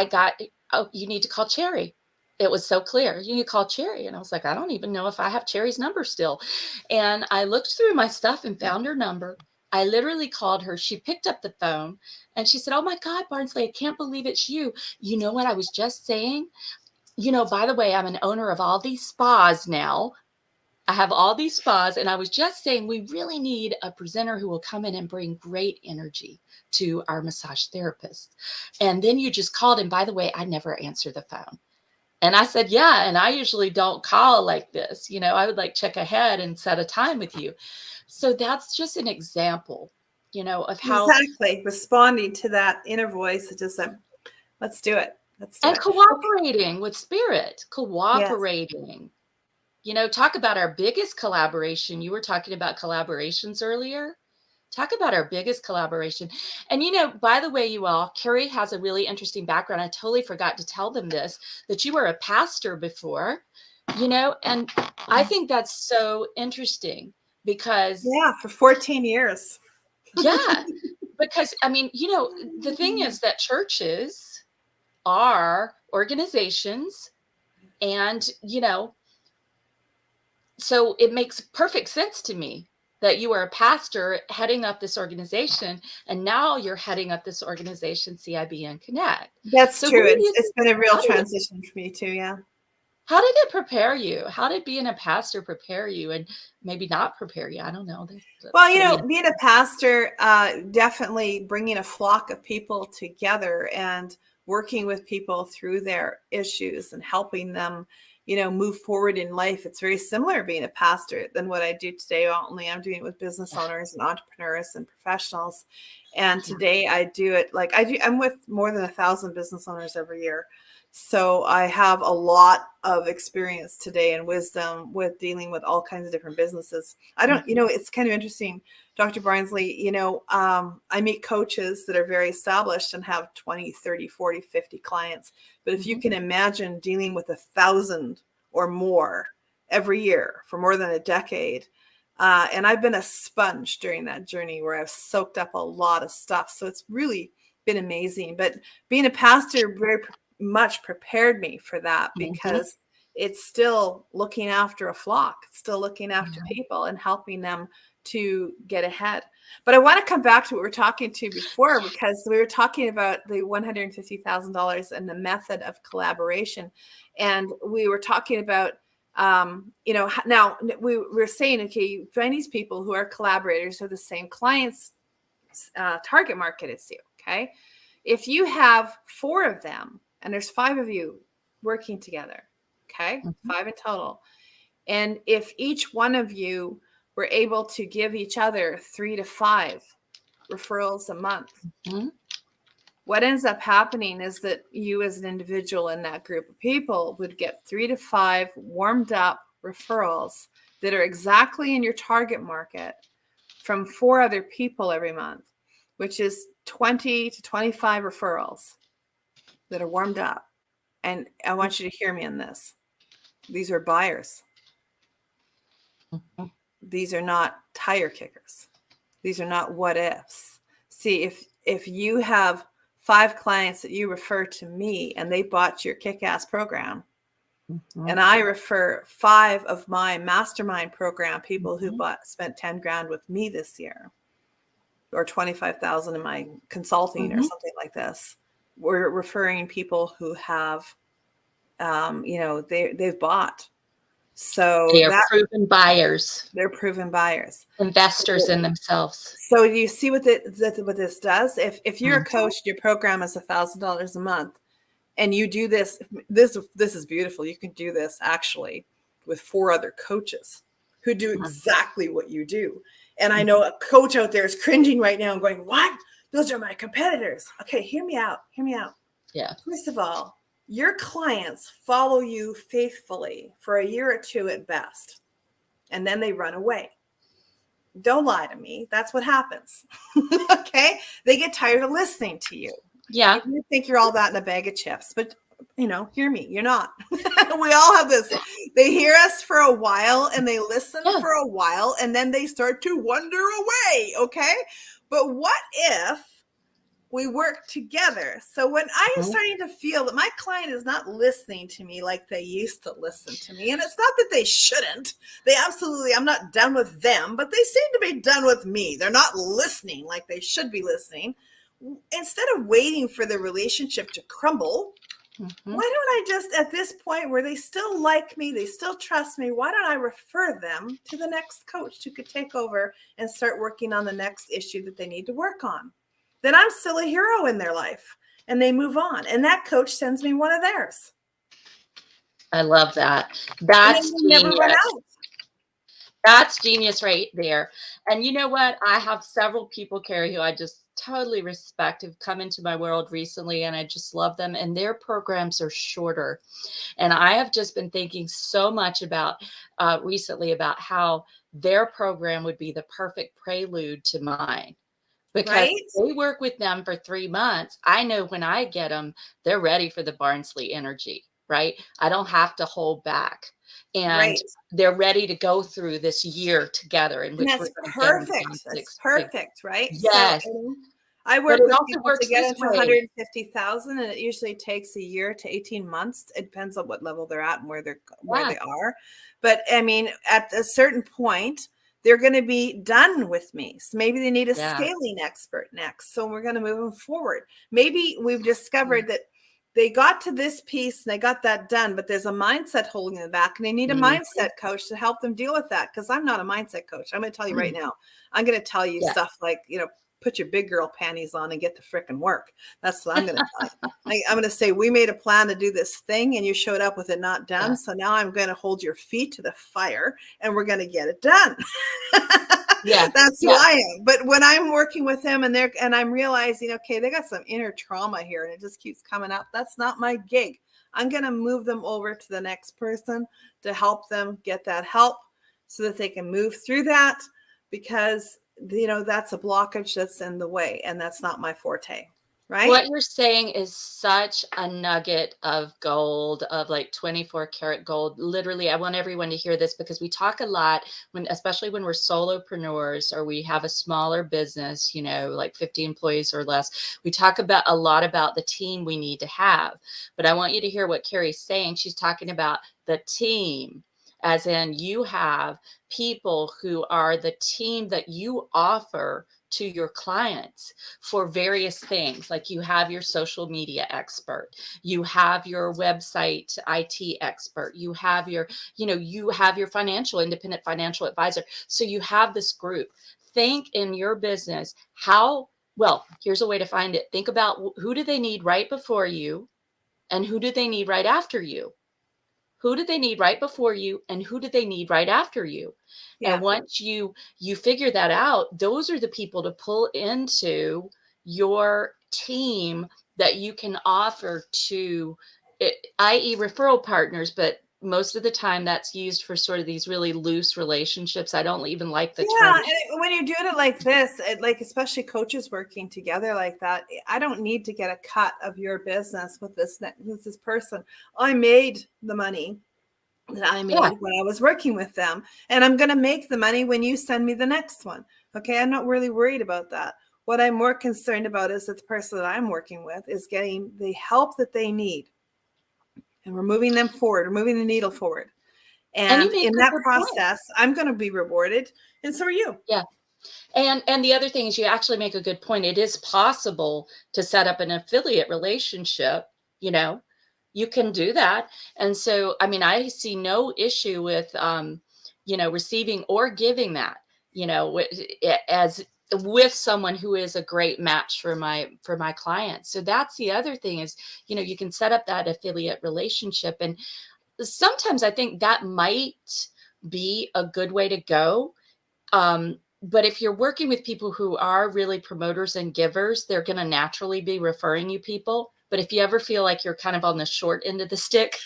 got, oh, you need to call Cherry. It was so clear. You need to call Cherry. And I was like, I don't even know if I have Cherry's number still. And I looked through my stuff and found her number. I literally called her. She picked up the phone and she said, oh my God, Barnsley, I can't believe it's you. You know what I was just saying? By the way, I'm an owner of all these spas now. I have all these spas, and I was just saying we really need a presenter who will come in and bring great energy to our massage therapist. And then you just called, and by the way, I never answer the phone. And I said, yeah, and I usually don't call like this. I would like check ahead and set a time with you. So that's just an example, of how.
Exactly. Responding to that inner voice that just said, let's do it. Let's do
And
it. Okay.
cooperating with spirit,
Yes.
cooperating. Talk about our biggest collaboration. You were talking about collaborations earlier. Talk about our biggest collaboration. And, by the way, you all, Kerry has a really interesting background. I totally forgot to tell them this, that you were a pastor before, and I think that's so interesting because,
Yeah, for 14 years.
yeah, because I mean, the thing is that churches are organizations, and, so it makes perfect sense to me that you are a pastor heading up this organization, and now you're heading up this organization, CIBN Connect.
That's
So who
true.
do you
It's been a real
how did it
transition for me too. Yeah.
how did it prepare you? How did being a pastor prepare you, and maybe not prepare you? I don't know.
Well,
That's going to be
being a pastor, definitely bringing a flock of people together and working with people through their issues and helping them move forward in life. It's very similar being a pastor than what I do today. Only I'm doing it with business owners and entrepreneurs and professionals. And today I do it like I'm with more than 1,000 business owners every year. So I have a lot of experience today and wisdom with dealing with all kinds of different businesses. It's kind of interesting, Dr. Barnsley, I meet coaches that are very established and have 20, 30, 40, 50 clients. But if you can imagine dealing with 1,000 or more every year for more than a decade, and I've been a sponge during that journey where I've soaked up a lot of stuff. So it's really been amazing. But being a pastor very much prepared me for that, because it's still looking after a flock. It's still looking after people and helping them to get ahead. But I want to come back to what we were talking to before, because we were talking about the $150,000 and the method of collaboration. And we were talking about, now we were saying, okay, you find these people who are collaborators, who are the same clients, target market as you. Okay. If you have 4 of them and there's 5 of you working together, okay, 5 in total. And if each one of you were able to give each other 3 to 5 referrals a month, what ends up happening is that you as an individual in that group of people would get 3 to 5 warmed up referrals that are exactly in your target market from 4 other people every month, which is 20 to 25 referrals that are warmed up. And I want you to hear me on this. These are buyers. These are not tire kickers. These are not what ifs. See, if you have 5 clients that you refer to me and they bought your kick-ass program, and I refer 5 of my mastermind program people who spent 10 grand with me this year, or 25,000 in my consulting or something like this, we're referring people who have, they've bought. So
they are proven buyers.
They're proven buyers,
investors in themselves.
So you see what this does. If you're a coach, your program is $1,000 a month, and you do this is beautiful. You can do this actually with 4 other coaches who do exactly what you do. And I know a coach out there is cringing right now and going, "What? Those are my competitors." Okay, hear me out.
Yeah.
First of all, your clients follow you faithfully for a year or 2 at best, and then they run away. Don't lie to me. That's what happens. Okay? They get tired of listening to you.
Yeah.
You think you're all that in a bag of chips, but hear me. You're not. We all have this. They hear us for a while and they listen for a while, and then they start to wander away. Okay? But what if we work together? So when I am starting to feel that my client is not listening to me like they used to listen to me, and it's not that they shouldn't, I'm not done with them, but they seem to be done with me. They're not listening like they should be listening. Instead of waiting for the relationship to crumble, why don't I just, at this point where they still like me, they still trust me, why don't I refer them to the next coach who could take over and start working on the next issue that they need to work on? Then I'm still a hero in their life, and they move on. And that coach sends me one of theirs.
I love that. That's genius.
Never run out.
That's genius right there. And you know what? I have several people, Kerry, who I just totally respect, who've come into my world recently, and I just love them. And their programs are shorter. And I have just been thinking so much about recently about how their program would be the perfect prelude to mine. Because they work with them for 3 months. I know when I get them, they're ready for the Barnsley energy, right? I don't have to hold back. And they're ready to go through this year together. In which
that's perfect. That's perfect, right?
Yes.
So, I work with people to get into 150,000, and it usually takes a year to 18 months. It depends on what level they're at and where they are. But I mean, at a certain point, they're going to be done with me. So maybe they need a scaling expert next. So we're going to move them forward. Maybe we've discovered that they got to this piece and they got that done, but there's a mindset holding them back, and they need a mindset coach to help them deal with that. Because I'm not a mindset coach. I'm going to tell you right now. I'm going to tell you stuff like, put your big girl panties on and get to frickin' work. That's what I'm going to tell you. I'm going to say, we made a plan to do this thing and you showed up with it not done.
Yeah.
So now I'm going to hold your feet to the fire and we're going to get it done.
Yeah.
That's who
Yeah.
I am. But when I'm working with them and I'm realizing, okay, they got some inner trauma here and it just keeps coming up, that's not my gig. I'm going to move them over to the next person to help them get that help so that they can move through that, because, you know, that's a blockage that's in the way and that's not my forte. Right?
What you're saying is such a nugget of gold, of like 24 karat gold. Literally, I want everyone to hear this because we talk a lot when, especially when we're solopreneurs or we have a smaller business, you know, like 50 employees or less. We talk about a lot about the team we need to have. But I want you to hear what Kerry's saying. She's talking about the team, as in you have people who are the team that you offer to your clients for various things. Like you have your social media expert, you have your website IT expert, you have your, you know, you have your independent financial advisor. So you have this group. Think in your business, how, well, here's a way to find it. Think about who do they need right before you and who do they need right after you? Who do they need right before you and who do they need right after you?
Yeah.
And once you figure that out, those are the people to pull into your team that you can offer to it, i.e. referral partners, but most of the time that's used for sort of these really loose relationships. I don't even like the
Yeah,
term.
and when you're doing it like this, like especially coaches working together like that, I don't need to get a cut of your business with this person. I made the money that I
Yeah.
made when I was working with them, and I'm going to make the money when you send me the next one. Okay, I'm not really worried about that. What I'm more concerned about is that the person that I'm working with is getting the help that they need, and we're moving them forward, we're moving the needle forward.
And you
And
make
in
a
that
good point.
process, I'm going to be rewarded, and so are you.
Yeah. And the other thing is you actually make a good point. It is possible to set up an affiliate relationship, you know. You can do that. And so, I mean, I see no issue with you know, receiving or giving that, you know, as with someone who is a great match for my clients. So that's the other thing is, you know, you can set up that affiliate relationship, and sometimes I think that might be a good way to go. But if you're working with people who are really promoters and givers, they're going to naturally be referring you people. But if you ever feel like you're kind of on the short end of the stick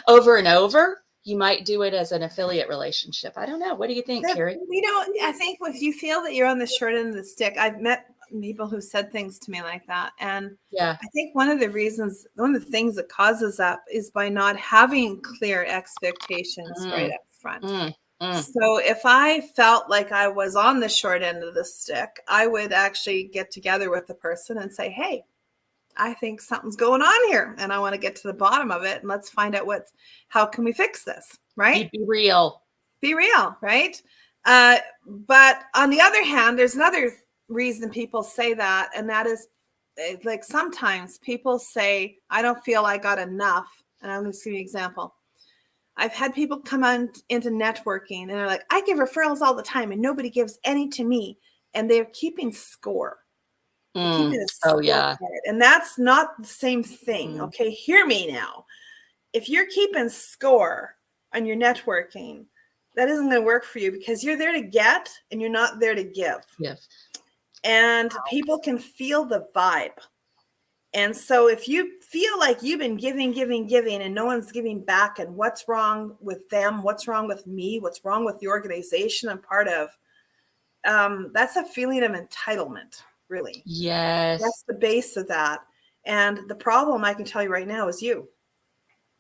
over and over, you might do it as an affiliate relationship. I don't know. What do you think, Kerry?
You know, I think if you feel that you're on the short end of the stick, I've met people who said things to me like that. And
Yeah.
I think one of the things that causes that is by not having clear expectations right
Mm,
up front.
mm, mm.
So if I felt like I was on the short end of the stick, I would actually get together with the person and say, hey, I think something's going on here and I want to get to the bottom of it. And let's find out how can we fix this? Right?
Be real.
Be real, right? But on the other hand, there's another reason people say that, and that is like sometimes people say, I don't feel I got enough. And I'm just giving you an example. I've had people come on into networking and they're like, I give referrals all the time and nobody gives any to me. And they're keeping score. They're keeping a
Oh, yeah.
scorecard. And that's not the same thing.
Mm.
Okay, hear me now. If you're keeping score on your networking, that isn't going to work for you because you're there to get and you're not there to give.
Yes.
And people can feel the vibe. And so if you feel like you've been giving, and no one's giving back, and what's wrong with them, what's wrong with me, what's wrong with the organization I'm part of, that's a feeling of entitlement, really.
Yes.
That's the base of that. And the problem, I can tell you right now, is you.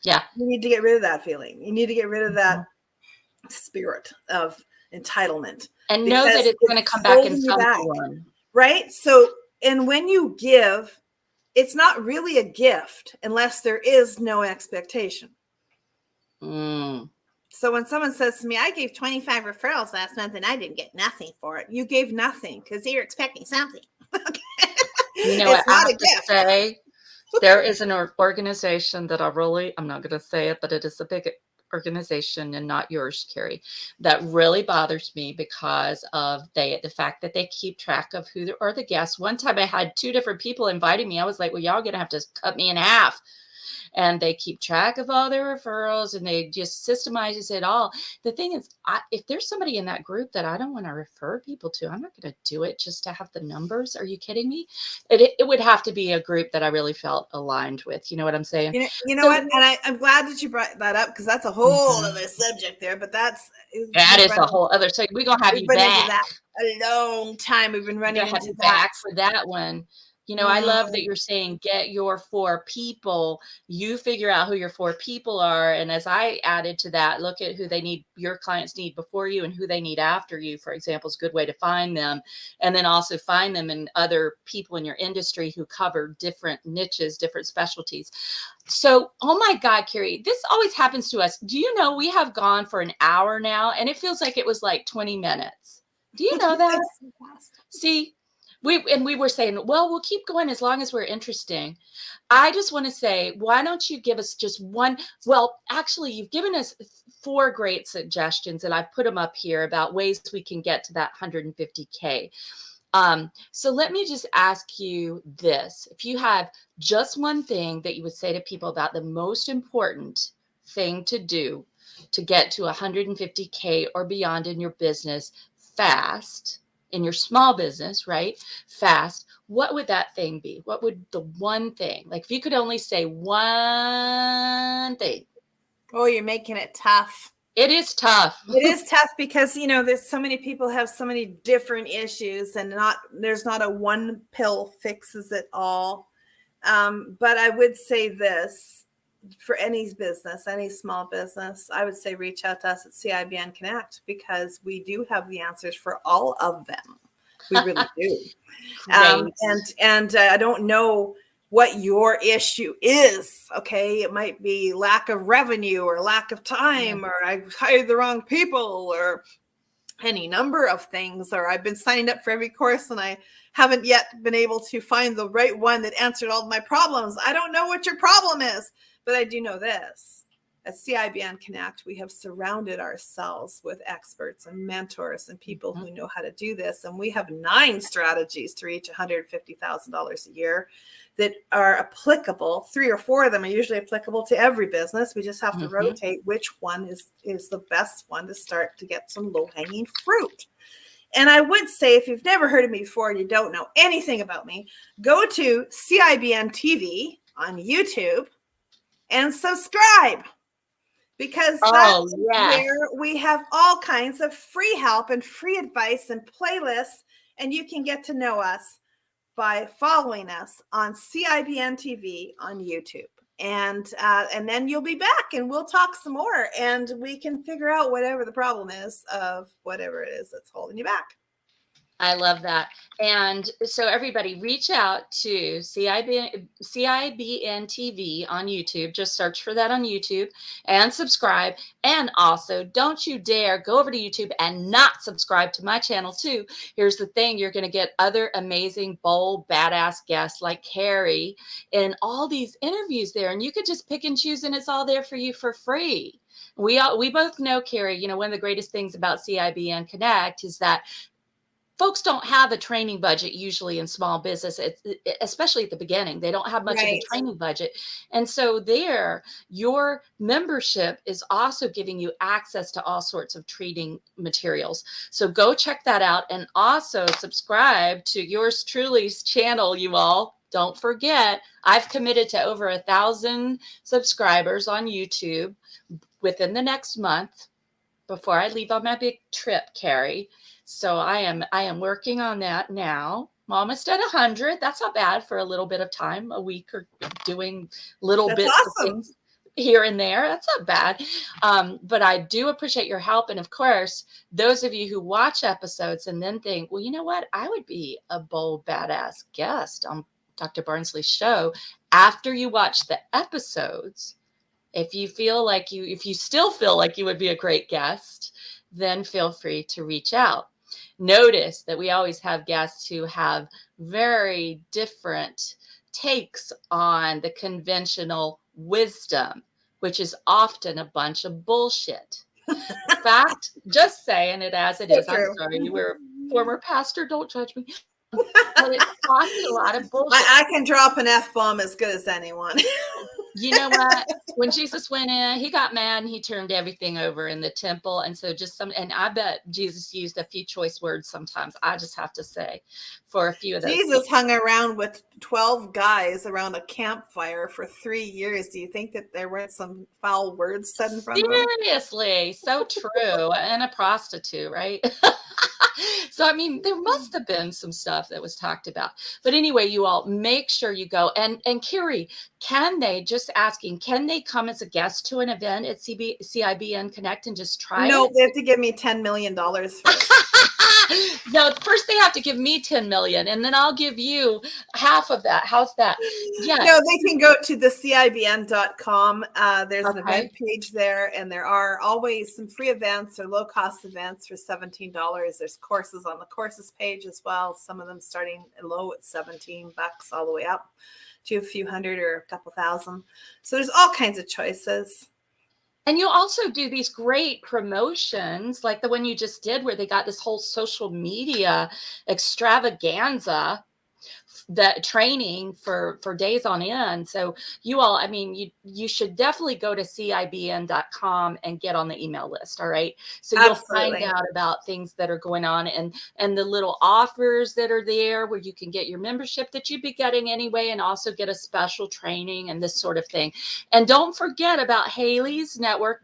Yeah.
You need to get rid of that feeling. You need to get rid of that spirit of entitlement.
And know
Because
that it's going to
it's
come back in
holding you
some
back,
form.
right? So, and when you give, it's not really a gift unless there is no expectation.
Mm.
So when someone says to me, I gave 25 referrals last month and I didn't get nothing for it. You gave nothing because you're expecting something.
You know what
It's
I
not a
have to
gift.
say? There is an organization that I'm not going to say it, but it is a big organization and not yours, Kerry, that really bothers me because of the fact that they keep track of who are the guests. One time I had 2 different people inviting me. I was like, well, y'all gonna have to cut me in half. And they keep track of all their referrals and they just systemize it all. The thing is, if there's somebody in that group that I don't want to refer people to, I'm not going to do it just to have the numbers. Are you kidding me? It would have to be a group that I really felt aligned with. You know what I'm saying?
You know
So
what? And I'm glad that you brought that up, because that's a whole other subject there. But
that
we've
is a whole other. So we're gonna have you
run into
back.
that a long time. We've been
We're
running
gonna have
into
you
that.
back for that one. You know, I love that
Mm.
you're saying get your 4 people. You figure out who your 4 people are. And as I added to that, look at who they need, your clients need before you and who they need after you, for example, is a good way to find them. And then also find them in other people in your industry who cover different niches, different specialties. So, oh my God, Kerry, this always happens to us. Do you know we have gone for an hour now and it feels like it was like 20 minutes? Do you know that?
It's so fast.
See, we were saying, well, we'll keep going as long as we're interesting. I just want to say, why don't you give us just one? Well, actually, you've given us 4 great suggestions, and I've put them up here about ways we can get to that 150K. So let me just ask you this. If you have just one thing that you would say to people about the most important thing to do to get to 150K or beyond in your business fast, in your small business, right? Fast, what would that thing be? What would the one thing, like if you could only say one thing?
Oh, you're making it tough.
It is tough.
It is tough because, there's so many people have so many different issues, and there's not a one pill fixes it all. But I would say this, for any business, any small business, I would say reach out to us at CIBN Connect, because we do have the answers for all of them. We really do.
Great.
And I don't know what your issue is. Okay. It might be lack of revenue or lack of time, or I hired the wrong people, or any number of things, or I've been signed up for every course and I haven't yet been able to find the right one that answered all of my problems. I don't know what your problem is, but I do know this. At CIBN Connect, we have surrounded ourselves with experts and mentors and people who know how to do this. And we have 9 strategies to reach $150,000 a year that are applicable. 3 or 4 of them are usually applicable to every business. We just have to rotate which one is the best one to start to get some low-hanging fruit. And I would say, if you've never heard of me before and you don't know anything about me, go to CIBN TV on YouTube and subscribe, because that's where we have all kinds of free help and free advice and playlists, and you can get to know us by following us on CIBN TV on YouTube. And then you'll be back and we'll talk some more, and we can figure out whatever the problem is of whatever it is that's holding you back.
I love that. And so everybody reach out to CIBN TV on YouTube. Just search for that on YouTube and subscribe. And also, don't you dare go over to YouTube and not subscribe to my channel too. Here's the thing. You're going to get other amazing, bold, badass guests like Kerry in all these interviews there. And you could just pick and choose, and it's all there for you for free. We both know, Kerry, one of the greatest things about CIBN Connect is that folks don't have a training budget usually in small business, especially at the beginning. They don't have much of a training budget. And so your membership is also giving you access to all sorts of training materials. So go check that out, and also subscribe to yours truly's channel, you all. Don't forget, I've committed to over 1,000 subscribers on YouTube within the next month before I leave on my big trip, Kerry. So I am working on that now. I'm almost at 100. That's not bad for a little bit of time, a week, or doing little bits of things here and there. That's not bad. But I do appreciate your help. And of course, those of you who watch episodes and then think, well, you know what? I would be a bold, badass guest on Dr. Barnsley's show. After you watch the episodes, if you still feel like you would be a great guest, then feel free to reach out. Notice that we always have guests who have very different takes on the conventional wisdom which is often a bunch of bullshit. Fact, just saying it as it
So
is. I'm
true.
sorry, you were a former pastor, don't judge me. But it's often a lot of bullshit.
I can drop an F-bomb as good as anyone.
You know what? When Jesus went in, he got mad and he turned everything over in the temple. And so and I bet Jesus used a few choice words sometimes, I just have to say, for a few of those
Jesus
people.
hung around with 12 guys around a campfire for 3 years. Do you think that there weren't some foul words said in front of him?
Seriously, so true. And a prostitute, right? So, I mean, there must have been some stuff that was talked about. But anyway, you all make sure you go. And Kerry, just asking, can they come as a guest to an event at CIBN Connect and just try
No,
it?
they have to give me $10 million first.
No, first they have to give me 10 million and then I'll give you half of that. How's that?
No,
Yes.
they can go to the CIBN.com. There's an
Okay.
event page there, and there are always some free events or low cost events for $17. There's courses on the courses page as well. Some of them starting low at $17 all the way up to a few hundred or a couple thousand. So there's all kinds of choices.
And you also do these great promotions like the one you just did where they got this whole social media extravaganza, that training for days on end. So you all, I mean, you should definitely go to CIBN.com and get on the email list. All right. So you'll find
Absolutely.
out about things that are going on and the little offers that are there where you can get your membership that you'd be getting anyway, and also get a special training and this sort of thing. And don't forget about Haley's network,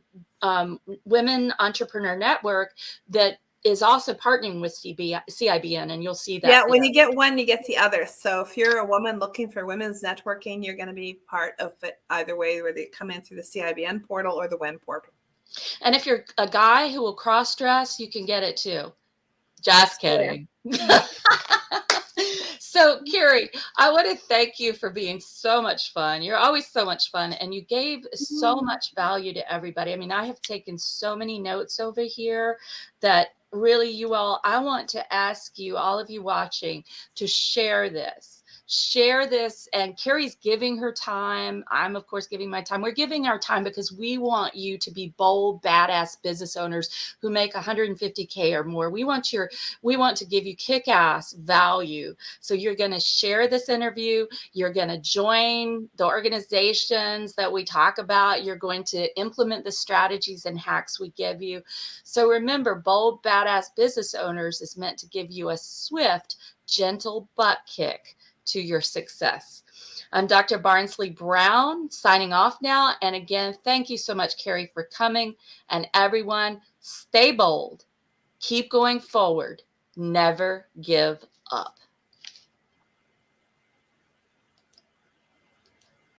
Women Entrepreneur Network, that is also partnering with CIBN, and you'll see that
Yeah, when
there.
you get one, you get the other. So if you're a woman looking for women's networking, you're going to be part of it either way, whether they come in through the CIBN portal or the WEN portal.
And if you're a guy who will cross dress, you can get it too. Just
Sure.
kidding. So, Kerry, I want to thank you for being so much fun. You're always so much fun, and you gave so much value to everybody. I mean, I have taken so many notes over here that really, you all, I want to ask you, all of you watching, to share this. Share this, and Kerry's giving her time. I'm, of course, giving my time. We're giving our time because we want you to be bold, badass business owners who make 150K or more. We want to give you kick-ass value. So you're going to share this interview. You're going to join the organizations that we talk about. You're going to implement the strategies and hacks we give you. So remember, bold, badass business owners is meant to give you a swift, gentle butt kick to your success. I'm Dr. Barnsley Brown, signing off now. And again, thank you so much, Kerry, for coming. And everyone, stay bold. Keep going forward. Never give up.